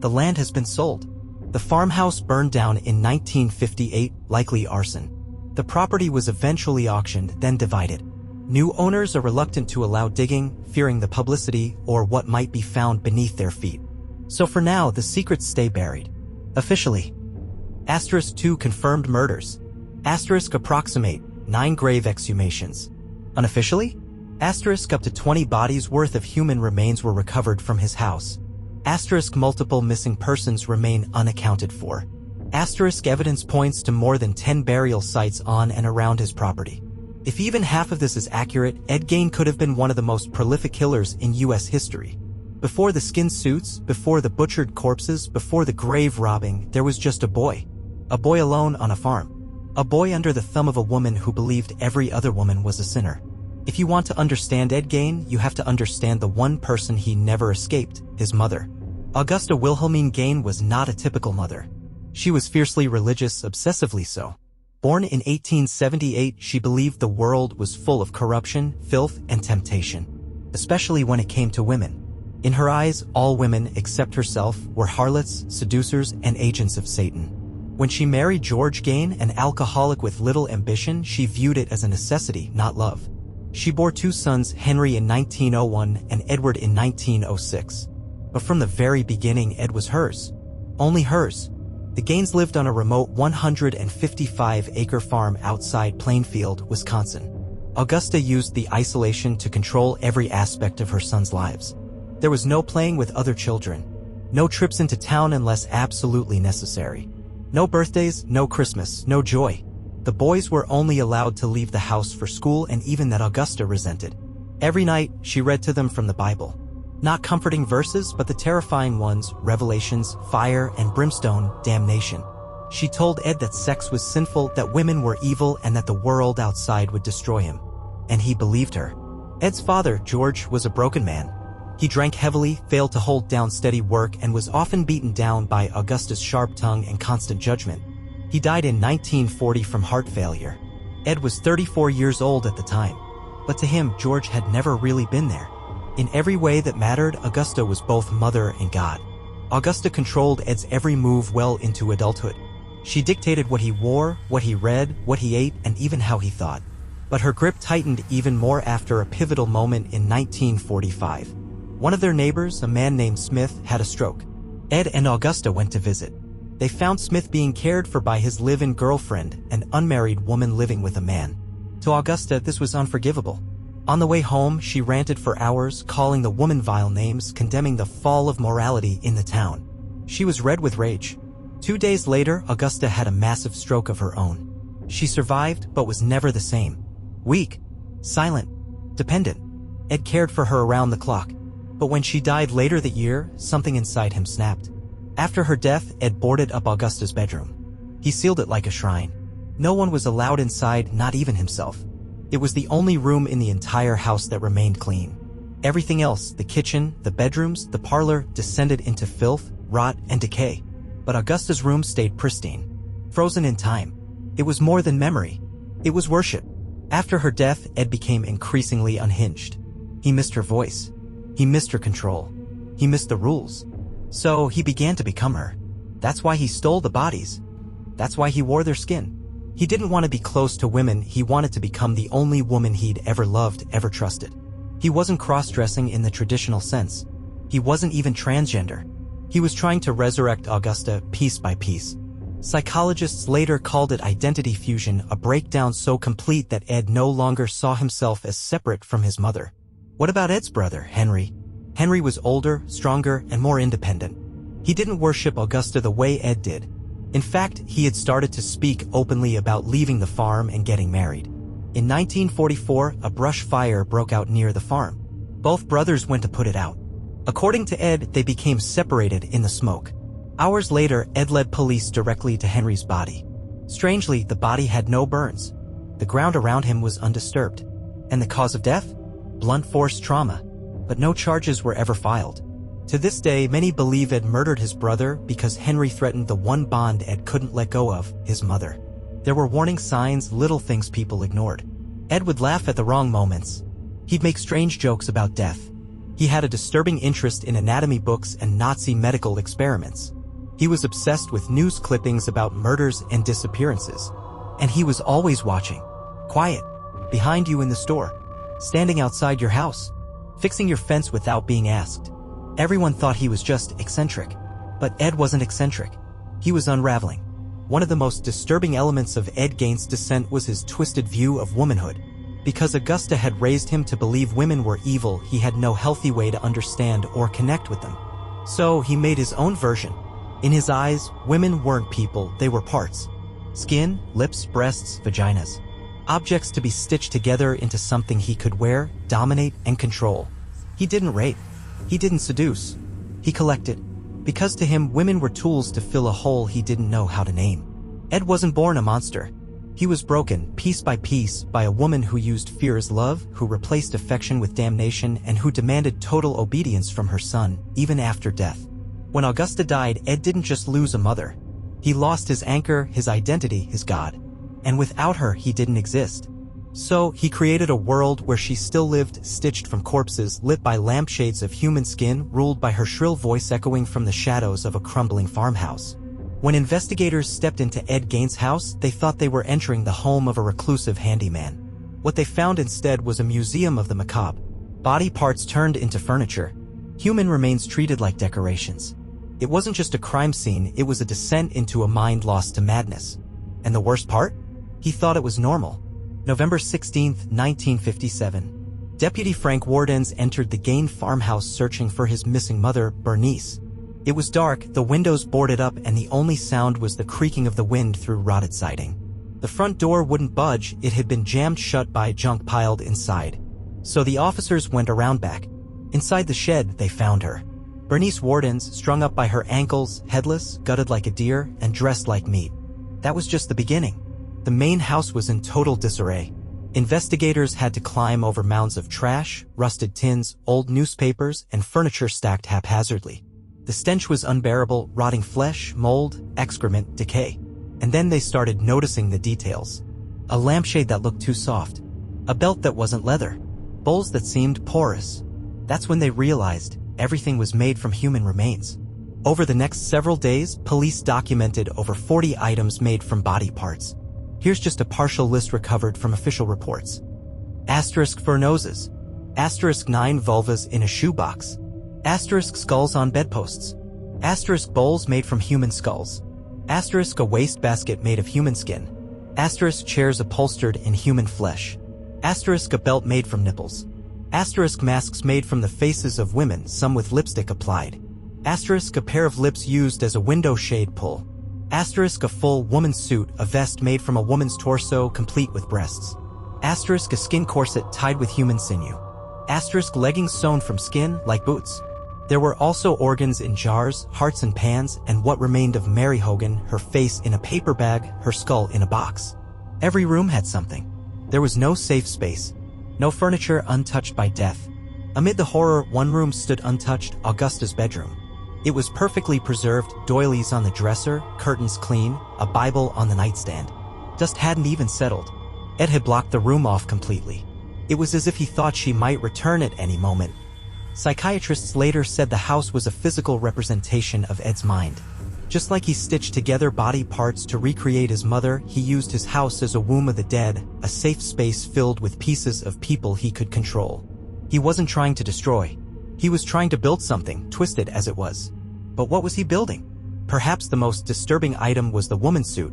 The land has been sold. The farmhouse burned down in 1958, likely arson. The property was eventually auctioned, then divided. New owners are reluctant to allow digging, fearing the publicity or what might be found beneath their feet. So for now, the secrets stay buried. Officially. *2 confirmed murders. *approximate 9 grave exhumations. Unofficially? *up to 20 bodies worth of human remains were recovered from his house. *multiple missing persons remain unaccounted for. *evidence points to more than 10 burial sites on and around his property. If even half of this is accurate, Ed Gein could have been one of the most prolific killers in U.S. history. Before the skin suits, before the butchered corpses, before the grave robbing, there was just a boy. A boy alone on a farm. A boy under the thumb of a woman who believed every other woman was a sinner. If you want to understand Ed Gein, you have to understand the one person he never escaped, his mother. Augusta Wilhelmine Gein was not a typical mother. She was fiercely religious, obsessively so. Born in 1878, she believed the world was full of corruption, filth, and temptation, especially when it came to women. In her eyes, all women, except herself, were harlots, seducers, and agents of Satan. When she married George Gein, an alcoholic with little ambition, she viewed it as a necessity, not love. She bore 2 sons, Henry in 1901 and Edward in 1906. But from the very beginning, Ed was hers. Only hers. The Geins lived on a remote 155-acre farm outside Plainfield, Wisconsin. Augusta used the isolation to control every aspect of her sons' lives. There was no playing with other children. No trips into town unless absolutely necessary. No birthdays, no Christmas, no joy. The boys were only allowed to leave the house for school, and even that Augusta resented. Every night, she read to them from the Bible. Not comforting verses, but the terrifying ones, Revelations, fire and brimstone, damnation. She told Ed that sex was sinful, that women were evil, and that the world outside would destroy him. And he believed her. Ed's father, George, was a broken man. He drank heavily, failed to hold down steady work, and was often beaten down by Augusta's sharp tongue and constant judgment. He died in 1940 from heart failure. Ed was 34 years old at the time. But to him, George had never really been there. In every way that mattered, Augusta was both mother and God. Augusta controlled Ed's every move well into adulthood. She dictated what he wore, what he read, what he ate, and even how he thought. But her grip tightened even more after a pivotal moment in 1945. One of their neighbors, a man named Smith, had a stroke. Ed and Augusta went to visit. They found Smith being cared for by his live-in girlfriend, an unmarried woman living with a man. To Augusta, this was unforgivable. On the way home, she ranted for hours, calling the woman vile names, condemning the fall of morality in the town. She was red with rage. 2 days later, Augusta had a massive stroke of her own. She survived, but was never the same. Weak, silent, dependent. Ed cared for her around the clock. But when she died later that year, something inside him snapped. After her death, Ed boarded up Augusta's bedroom. He sealed it like a shrine. No one was allowed inside, not even himself. It was the only room in the entire house that remained clean. Everything else, the kitchen, the bedrooms, the parlor, descended into filth, rot, and decay. But Augusta's room stayed pristine. Frozen in time. It was more than memory. It was worship. After her death, Ed became increasingly unhinged. He missed her voice. He missed her control. He missed the rules. So he began to become her. That's why he stole the bodies. That's why he wore their skin. He didn't want to be close to women, he wanted to become the only woman he'd ever loved, ever trusted. He wasn't cross-dressing in the traditional sense. He wasn't even transgender. He was trying to resurrect Augusta piece by piece. Psychologists later called it identity fusion, a breakdown so complete that Ed no longer saw himself as separate from his mother. What about Ed's brother, Henry? Henry was older, stronger, and more independent. He didn't worship Augusta the way Ed did. In fact, he had started to speak openly about leaving the farm and getting married. In 1944, a brush fire broke out near the farm. Both brothers went to put it out. According to Ed, they became separated in the smoke. Hours later, Ed led police directly to Henry's body. Strangely, the body had no burns. The ground around him was undisturbed. And the cause of death? Blunt force trauma. But no charges were ever filed. To this day, many believe Ed murdered his brother because Henry threatened the one bond Ed couldn't let go of, his mother. There were warning signs, little things people ignored. Ed would laugh at the wrong moments. He'd make strange jokes about death. He had a disturbing interest in anatomy books and Nazi medical experiments. He was obsessed with news clippings about murders and disappearances. And he was always watching. Quiet. Behind you in the store. Standing outside your house. Fixing your fence without being asked. Everyone thought he was just eccentric. But Ed wasn't eccentric. He was unraveling. One of the most disturbing elements of Ed Gein's descent was his twisted view of womanhood. Because Augusta had raised him to believe women were evil, he had no healthy way to understand or connect with them. So he made his own version. In his eyes, women weren't people, they were parts. Skin, lips, breasts, vaginas. Objects to be stitched together into something he could wear, dominate, and control. He didn't rape. He didn't seduce. He collected. Because to him, women were tools to fill a hole he didn't know how to name. Ed wasn't born a monster. He was broken, piece by piece, by a woman who used fear as love, who replaced affection with damnation, and who demanded total obedience from her son, even after death. When Augusta died, Ed didn't just lose a mother. He lost his anchor, his identity, his God. And without her, he didn't exist. So, he created a world where she still lived, stitched from corpses, lit by lampshades of human skin, ruled by her shrill voice echoing from the shadows of a crumbling farmhouse. When investigators stepped into Ed Gein's house, they thought they were entering the home of a reclusive handyman. What they found instead was a museum of the macabre. Body parts turned into furniture. Human remains treated like decorations. It wasn't just a crime scene, it was a descent into a mind lost to madness. And the worst part? He thought it was normal. November 16, 1957. Deputy Frank Wardens entered the Gein farmhouse searching for his missing mother, Bernice. It was dark, the windows boarded up, and the only sound was the creaking of the wind through rotted siding. The front door wouldn't budge, it had been jammed shut by junk piled inside. So the officers went around back. Inside the shed, they found her. Bernice Wardens, strung up by her ankles, headless, gutted like a deer, and dressed like meat. That was just the beginning. The main house was in total disarray. Investigators had to climb over mounds of trash, rusted tins, old newspapers, and furniture stacked haphazardly. The stench was unbearable, rotting flesh, mold, excrement, decay. And then they started noticing the details. A lampshade that looked too soft. A belt that wasn't leather. Bowls that seemed porous. That's when they realized everything was made from human remains. Over the next several days, police documented over 40 items made from body parts. Here's just a partial list recovered from official reports. Asterisk fur noses. Asterisk 9 vulvas in a shoebox. Asterisk skulls on bedposts. Asterisk bowls made from human skulls. Asterisk a wastebasket made of human skin. Asterisk chairs upholstered in human flesh. Asterisk a belt made from nipples. Asterisk masks made from the faces of women, some with lipstick applied. Asterisk a pair of lips used as a window shade pull. Asterisk a full woman's suit, a vest made from a woman's torso complete with breasts. Asterisk a skin corset tied with human sinew. Asterisk leggings sewn from skin, like boots. There were also organs in jars, hearts in pans, and what remained of Mary Hogan, her face in a paper bag, her skull in a box. Every room had something. There was no safe space. No furniture untouched by death. Amid the horror, one room stood untouched, Augusta's bedroom. It was perfectly preserved, doilies on the dresser, curtains clean, a Bible on the nightstand. Dust hadn't even settled. Ed had blocked the room off completely. It was as if he thought she might return at any moment. Psychiatrists later said the house was a physical representation of Ed's mind. Just like he stitched together body parts to recreate his mother, he used his house as a womb of the dead, a safe space filled with pieces of people he could control. He wasn't trying to destroy. He was trying to build something, twisted as it was. But what was he building? perhaps the most disturbing item was the woman's suit.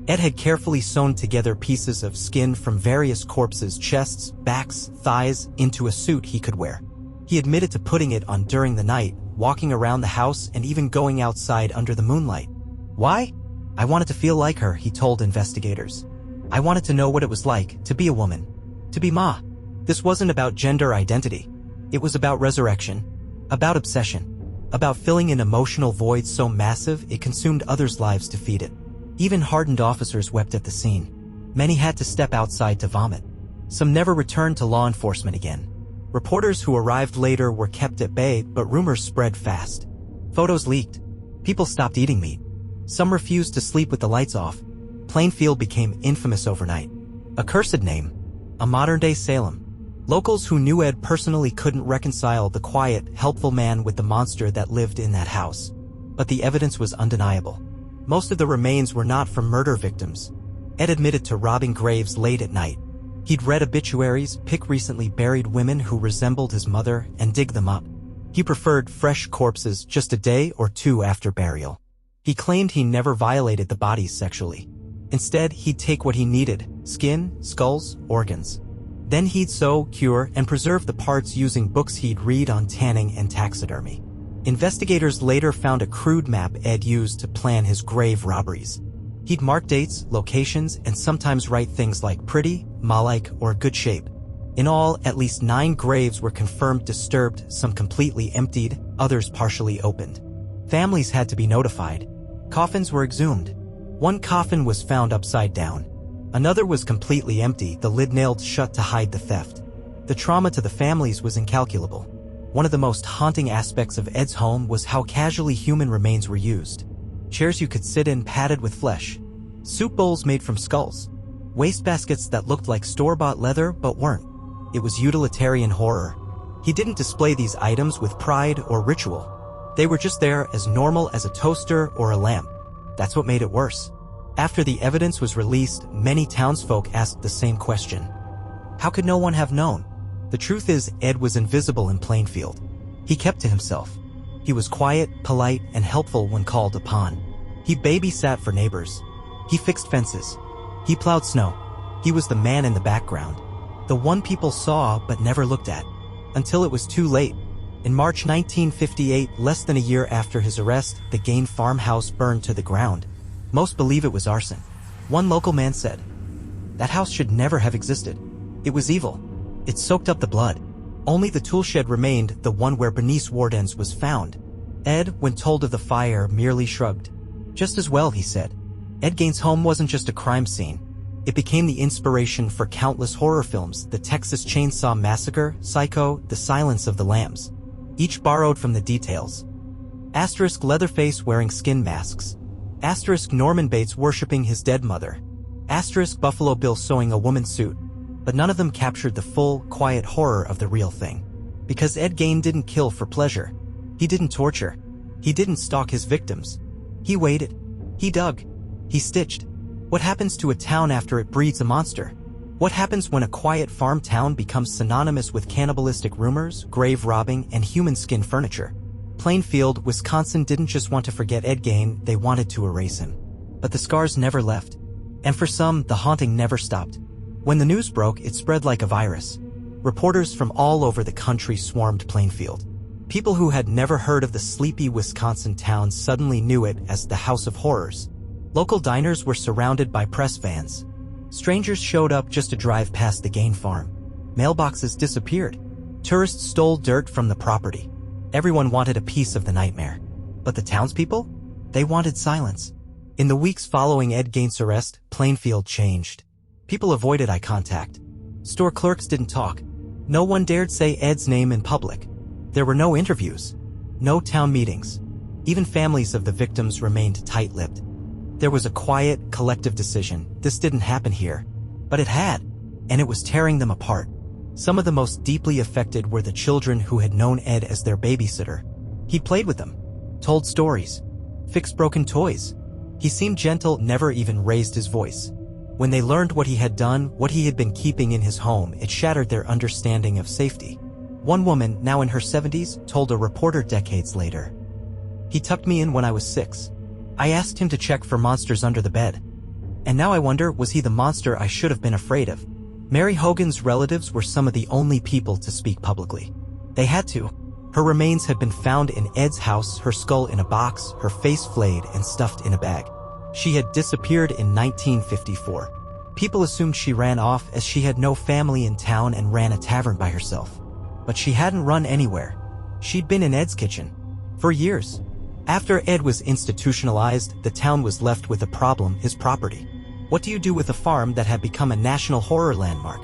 Ed had carefully sewn together pieces of skin from various corpses' chests, backs, thighs, into a suit he could wear. He admitted to putting it on during the night, walking around the house and even going outside under the moonlight. Why? I wanted to feel like her, he told investigators. I wanted to know what it was like to be a woman. To be Ma. This wasn't about gender identity. It was about resurrection. About obsession. About filling an emotional void so massive it consumed others' lives to feed it. Even hardened officers wept at the scene. Many had to step outside to vomit. Some never returned to law enforcement again. Reporters who arrived later were kept at bay, but rumors spread fast. Photos leaked. People stopped eating meat. Some refused to sleep with the lights off. Plainfield became infamous overnight. A cursed name. A modern-day Salem. Locals who knew Ed personally couldn't reconcile the quiet, helpful man with the monster that lived in that house. But the evidence was undeniable. Most of the remains were not from murder victims. Ed admitted to robbing graves late at night. He'd read obituaries, pick recently buried women who resembled his mother, and dig them up. He preferred fresh corpses just a day or two after burial. He claimed he never violated the bodies sexually. Instead, he'd take what he needed: skin, skulls, organs. Then he'd sew, cure, and preserve the parts using books he'd read on tanning and taxidermy. Investigators later found a crude map Ed used to plan his grave robberies. He'd mark dates, locations, and sometimes write things like pretty, ma-like, or good shape. In all, at least 9 graves were confirmed disturbed, some completely emptied, others partially opened. Families had to be notified. Coffins were exhumed. One coffin was found upside down. Another was completely empty, the lid nailed shut to hide the theft. The trauma to the families was incalculable. One of the most haunting aspects of Ed's home was how casually human remains were used. Chairs you could sit in padded with flesh. Soup bowls made from skulls. Wastebaskets that looked like store-bought leather but weren't. It was utilitarian horror. He didn't display these items with pride or ritual. They were just there as normal as a toaster or a lamp. That's what made it worse. After the evidence was released, many townsfolk asked the same question. How could no one have known? The truth is, Ed was invisible in Plainfield. He kept to himself. He was quiet, polite, and helpful when called upon. He babysat for neighbors. He fixed fences. He plowed snow. He was the man in the background. The one people saw but never looked at. Until it was too late. In March 1958, less than a year after his arrest, the Gein farmhouse burned to the ground. Most believe it was arson. One local man said, "That house should never have existed. It was evil. It soaked up the blood." Only the toolshed remained, the one where Bernice Warden's was found. Ed, when told of the fire, merely shrugged. Just as well, he said. Ed Gein's home wasn't just a crime scene. It became the inspiration for countless horror films: The Texas Chainsaw Massacre, Psycho, The Silence of the Lambs. Each borrowed from the details. Asterisk Leatherface wearing skin masks. Asterisk Norman Bates worshipping his dead mother. Asterisk Buffalo Bill sewing a woman's suit. But none of them captured the full, quiet horror of the real thing. Because Ed Gein didn't kill for pleasure. He didn't torture. He didn't stalk his victims. He waited. He dug. He stitched. What happens to a town after it breeds a monster? What happens when a quiet farm town becomes synonymous with cannibalistic rumors, grave robbing, and human skin furniture? Plainfield, Wisconsin didn't just want to forget Ed Gein, they wanted to erase him. But the scars never left. And for some, the haunting never stopped. When the news broke, it spread like a virus. Reporters from all over the country swarmed Plainfield. People who had never heard of the sleepy Wisconsin town suddenly knew it as the House of Horrors. Local diners were surrounded by press vans. Strangers showed up just to drive past the Gein farm. Mailboxes disappeared. Tourists stole dirt from the property. Everyone wanted a piece of the nightmare. But the townspeople? They wanted silence. In the weeks following Ed Gein's arrest, Plainfield changed. People avoided eye contact. Store clerks didn't talk. No one dared say Ed's name in public. There were no interviews. No town meetings. Even families of the victims remained tight-lipped. There was a quiet, collective decision. This didn't happen here. But it had. And it was tearing them apart. Some of the most deeply affected were the children who had known Ed as their babysitter. He played with them. Told stories. Fixed broken toys. He seemed gentle, never even raised his voice. When they learned what he had done, what he had been keeping in his home, it shattered their understanding of safety. One woman, now in her 70s, told a reporter decades later, "He tucked me in when I was 6. I asked him to check for monsters under the bed. And now I wonder, was he the monster I should have been afraid of? Mary Hogan's relatives were some of the only people to speak publicly. They had to. Her remains had been found in Ed's house, her skull in a box, her face flayed and stuffed in a bag. She had disappeared in 1954. People assumed she ran off as she had no family in town and ran a tavern by herself. But she hadn't run anywhere. She'd been in Ed's kitchen. For years. After Ed was institutionalized, the town was left with a problem: his property. What do you do with a farm that had become a national horror landmark?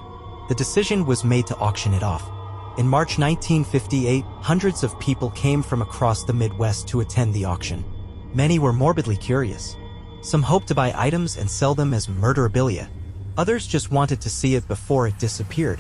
The decision was made to auction it off. In March 1958, hundreds of people came from across the Midwest to attend the auction. Many were morbidly curious. Some hoped to buy items and sell them as murderabilia. Others just wanted to see it before it disappeared.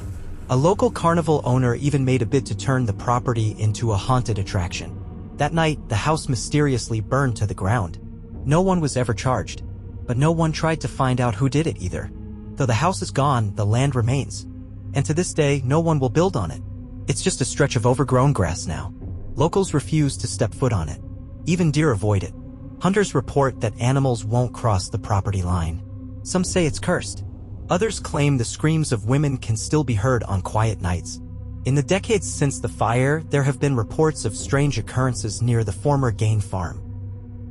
A local carnival owner even made a bid to turn the property into a haunted attraction. That night, the house mysteriously burned to the ground. No one was ever charged. But no one tried to find out who did it either. Though the house is gone, the land remains. And to this day, no one will build on it. It's just a stretch of overgrown grass now. Locals refuse to step foot on it. Even deer avoid it. Hunters report that animals won't cross the property line. Some say it's cursed. Others claim the screams of women can still be heard on quiet nights. In the decades since the fire, there have been reports of strange occurrences near the former Gein farm.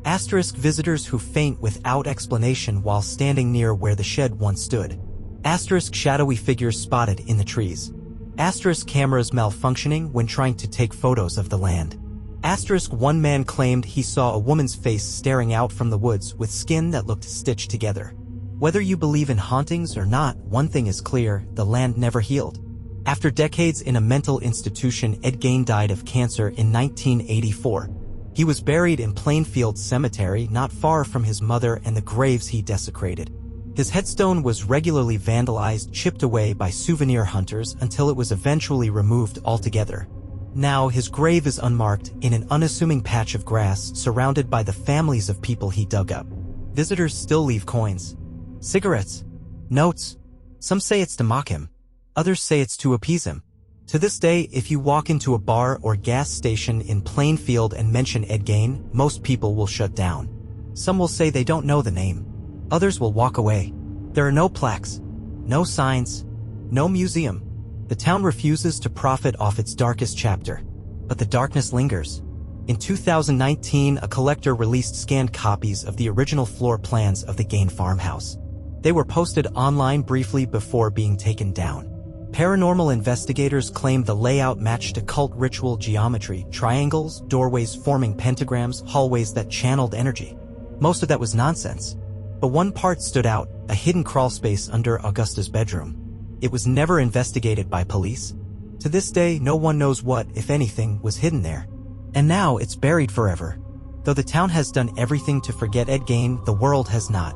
Asterisk visitors who faint without explanation while standing near where the shed once stood. Asterisk shadowy figures spotted in the trees. Asterisk cameras malfunctioning when trying to take photos of the land. Asterisk one man claimed he saw a woman's face staring out from the woods with skin that looked stitched together. Whether you believe in hauntings or not, one thing is clear: the land never healed. After decades in a mental institution, Ed Gein died of cancer in 1984. He was buried in Plainfield Cemetery, not far from his mother and the graves he desecrated. His headstone was regularly vandalized, chipped away by souvenir hunters until it was eventually removed altogether. Now his grave is unmarked in an unassuming patch of grass surrounded by the families of people he dug up. Visitors still leave coins, cigarettes, notes. Some say it's to mock him. Others say it's to appease him. To this day, if you walk into a bar or gas station in Plainfield and mention Ed Gein, most people will shut down. Some will say they don't know the name. Others will walk away. There are no plaques, no signs, no museum. The town refuses to profit off its darkest chapter. But the darkness lingers. In 2019, a collector released scanned copies of the original floor plans of the Gein farmhouse. They were posted online briefly before being taken down. Paranormal investigators claim the layout matched occult ritual geometry: triangles, doorways forming pentagrams, hallways that channeled energy. Most of that was nonsense. But one part stood out: a hidden crawlspace under Augusta's bedroom. It was never investigated by police. To this day, no one knows what, if anything, was hidden there. And now it's buried forever. Though the town has done everything to forget Ed Gein, the world has not.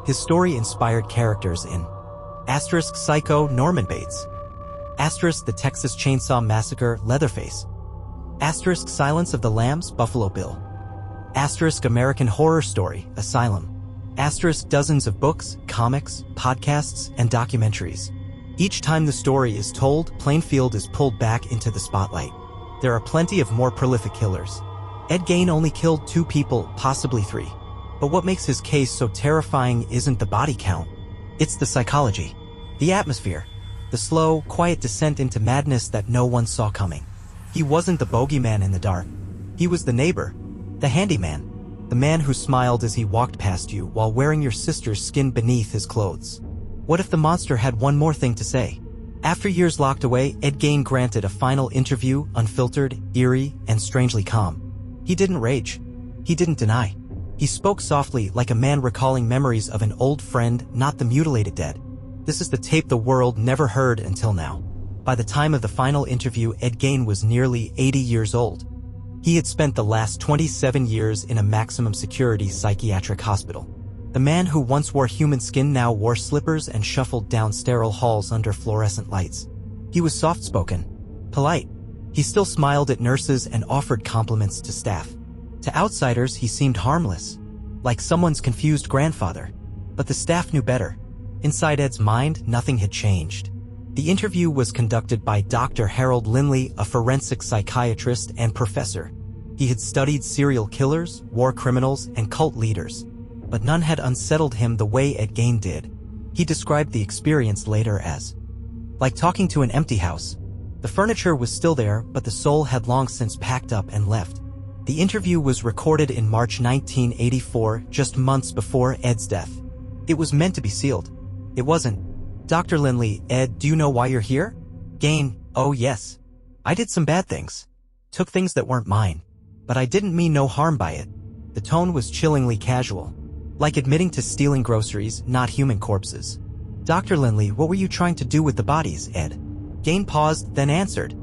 His story inspired characters in Asterisk Psycho, Norman Bates. Asterisk The Texas Chainsaw Massacre, Leatherface. Asterisk Silence of the Lambs, Buffalo Bill. Asterisk American Horror Story, Asylum. Asterisk dozens of books, comics, podcasts, and documentaries. Each time the story is told, Plainfield is pulled back into the spotlight. There are plenty of more prolific killers. Ed Gein only killed 2 people, possibly 3. But what makes his case so terrifying isn't the body count. It's the psychology. The atmosphere. The slow, quiet descent into madness that no one saw coming. He wasn't the bogeyman in the dark. He was the neighbor. The handyman. The man who smiled as he walked past you while wearing your sister's skin beneath his clothes. What if the monster had one more thing to say? After years locked away, Ed Gein granted a final interview, unfiltered, eerie, and strangely calm. He didn't rage. He didn't deny. He spoke softly, like a man recalling memories of an old friend, not the mutilated dead. This is the tape the world never heard until now. By the time of the final interview, Ed Gein was nearly 80 years old. He had spent the last 27 years in a maximum security psychiatric hospital. The man who once wore human skin now wore slippers and shuffled down sterile halls under fluorescent lights. He was soft-spoken, polite. He still smiled at nurses and offered compliments to staff. To outsiders, he seemed harmless, like someone's confused grandfather. But the staff knew better. Inside Ed's mind, nothing had changed. The interview was conducted by Dr. Harold Linley, a forensic psychiatrist and professor. He had studied serial killers, war criminals, and cult leaders, but none had unsettled him the way Ed Gein did. He described the experience later as like talking to an empty house. The furniture was still there, but the soul had long since packed up and left. The interview was recorded in March 1984, just months before Ed's death. It was meant to be sealed. It wasn't. Dr. Lindley, Ed, do you know why you're here? Gein, oh yes. I did some bad things. Took things that weren't mine. But I didn't mean no harm by it. The tone was chillingly casual. Like admitting to stealing groceries, not human corpses. Dr. Lindley, what were you trying to do with the bodies, Ed? Gein paused, then answered.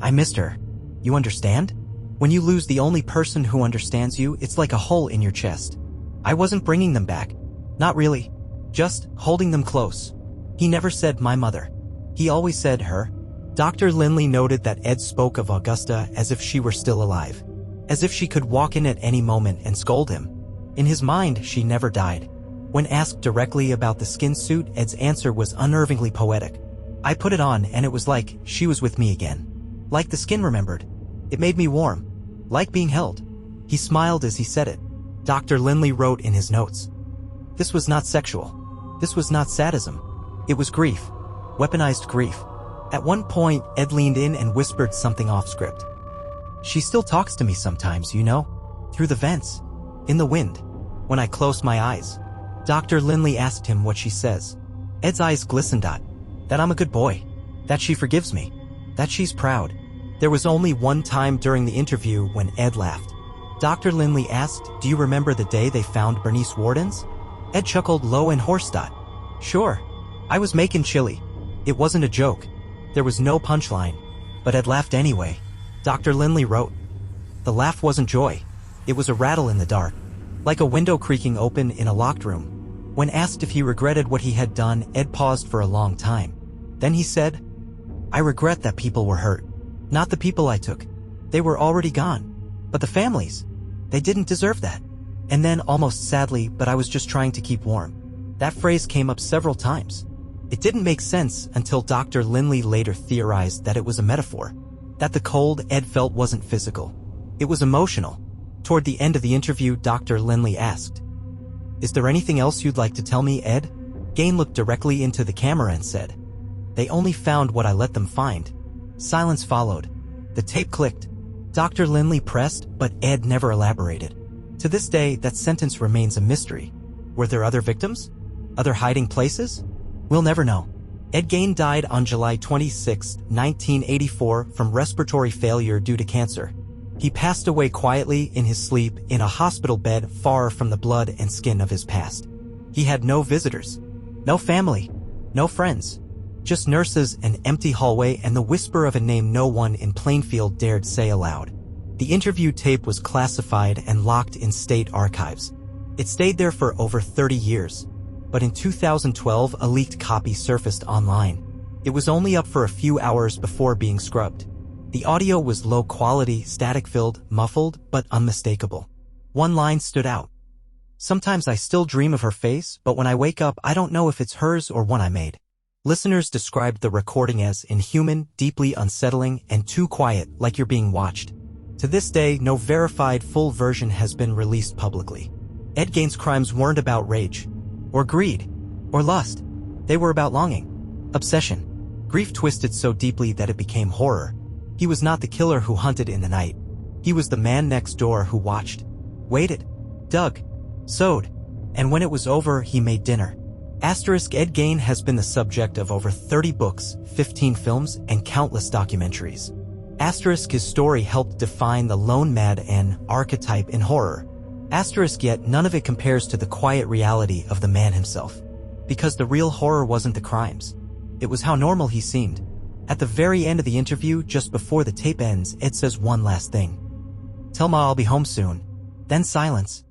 I missed her. You understand? When you lose the only person who understands you, it's like a hole in your chest. I wasn't bringing them back. Not really. Just holding them close. He never said my mother. He always said her. Dr. Lindley noted that Ed spoke of Augusta as if she were still alive. As if she could walk in at any moment and scold him. In his mind, she never died. When asked directly about the skin suit, Ed's answer was unnervingly poetic. I put it on and it was like she was with me again. Like the skin remembered. It made me warm. Like being held. He smiled as he said it. Dr. Lindley wrote in his notes. This was not sexual. This was not sadism. It was grief. Weaponized grief. At one point, Ed leaned in and whispered something off script. She still talks to me sometimes, you know? Through the vents. In the wind. When I close my eyes. Dr. Lindley asked him what she says. Ed's eyes glistened. That I'm a good boy. That she forgives me. That she's proud. There was only one time during the interview when Ed laughed. Dr. Lindley asked, do you remember the day they found Bernice Warden's? Ed chuckled low and hoarse. Sure. I was making chili. It wasn't a joke. There was no punchline. But Ed laughed anyway. Dr. Lindley wrote. The laugh wasn't joy. It was a rattle in the dark. Like a window creaking open in a locked room. When asked if he regretted what he had done, Ed paused for a long time. Then he said, I regret that people were hurt. Not the people I took. They were already gone. But the families. They didn't deserve that. And then, almost sadly, but I was just trying to keep warm. That phrase came up several times. It didn't make sense until Dr. Lindley later theorized that it was a metaphor. That the cold Ed felt wasn't physical. It was emotional. Toward the end of the interview, Dr. Lindley asked, Is there anything else you'd like to tell me, Ed? Gein looked directly into the camera and said, They only found what I let them find. Silence followed. The tape clicked. Dr. Lindley pressed, but Ed never elaborated. To this day, that sentence remains a mystery. Were there other victims? Other hiding places? We'll never know. Ed Gein died on July 26, 1984 from respiratory failure due to cancer. He passed away quietly in his sleep in a hospital bed far from the blood and skin of his past. He had no visitors, no family, no friends, just nurses, an empty hallway, and the whisper of a name no one in Plainfield dared say aloud. The interview tape was classified and locked in state archives. It stayed there for over 30 years. But in 2012, a leaked copy surfaced online. It was only up for a few hours before being scrubbed. The audio was low quality, static-filled, muffled, but unmistakable. One line stood out. Sometimes I still dream of her face, but when I wake up, I don't know if it's hers or one I made. Listeners described the recording as inhuman, deeply unsettling, and too quiet, like you're being watched. To this day, no verified full version has been released publicly. Ed Gein's crimes weren't about rage, or greed, or lust. They were about longing, obsession, grief twisted so deeply that it became horror. He was not the killer who hunted in the night. He was the man next door who watched, waited, dug, sowed, and when it was over, he made dinner. Ed Gein has been the subject of over 30 books, 15 films, and countless documentaries. His story helped define the lone madman archetype in horror. Yet none of it compares to the quiet reality of the man himself. Because the real horror wasn't the crimes. It was how normal he seemed. At the very end of the interview, just before the tape ends, Ed says one last thing. Tell Ma I'll be home soon. Then silence.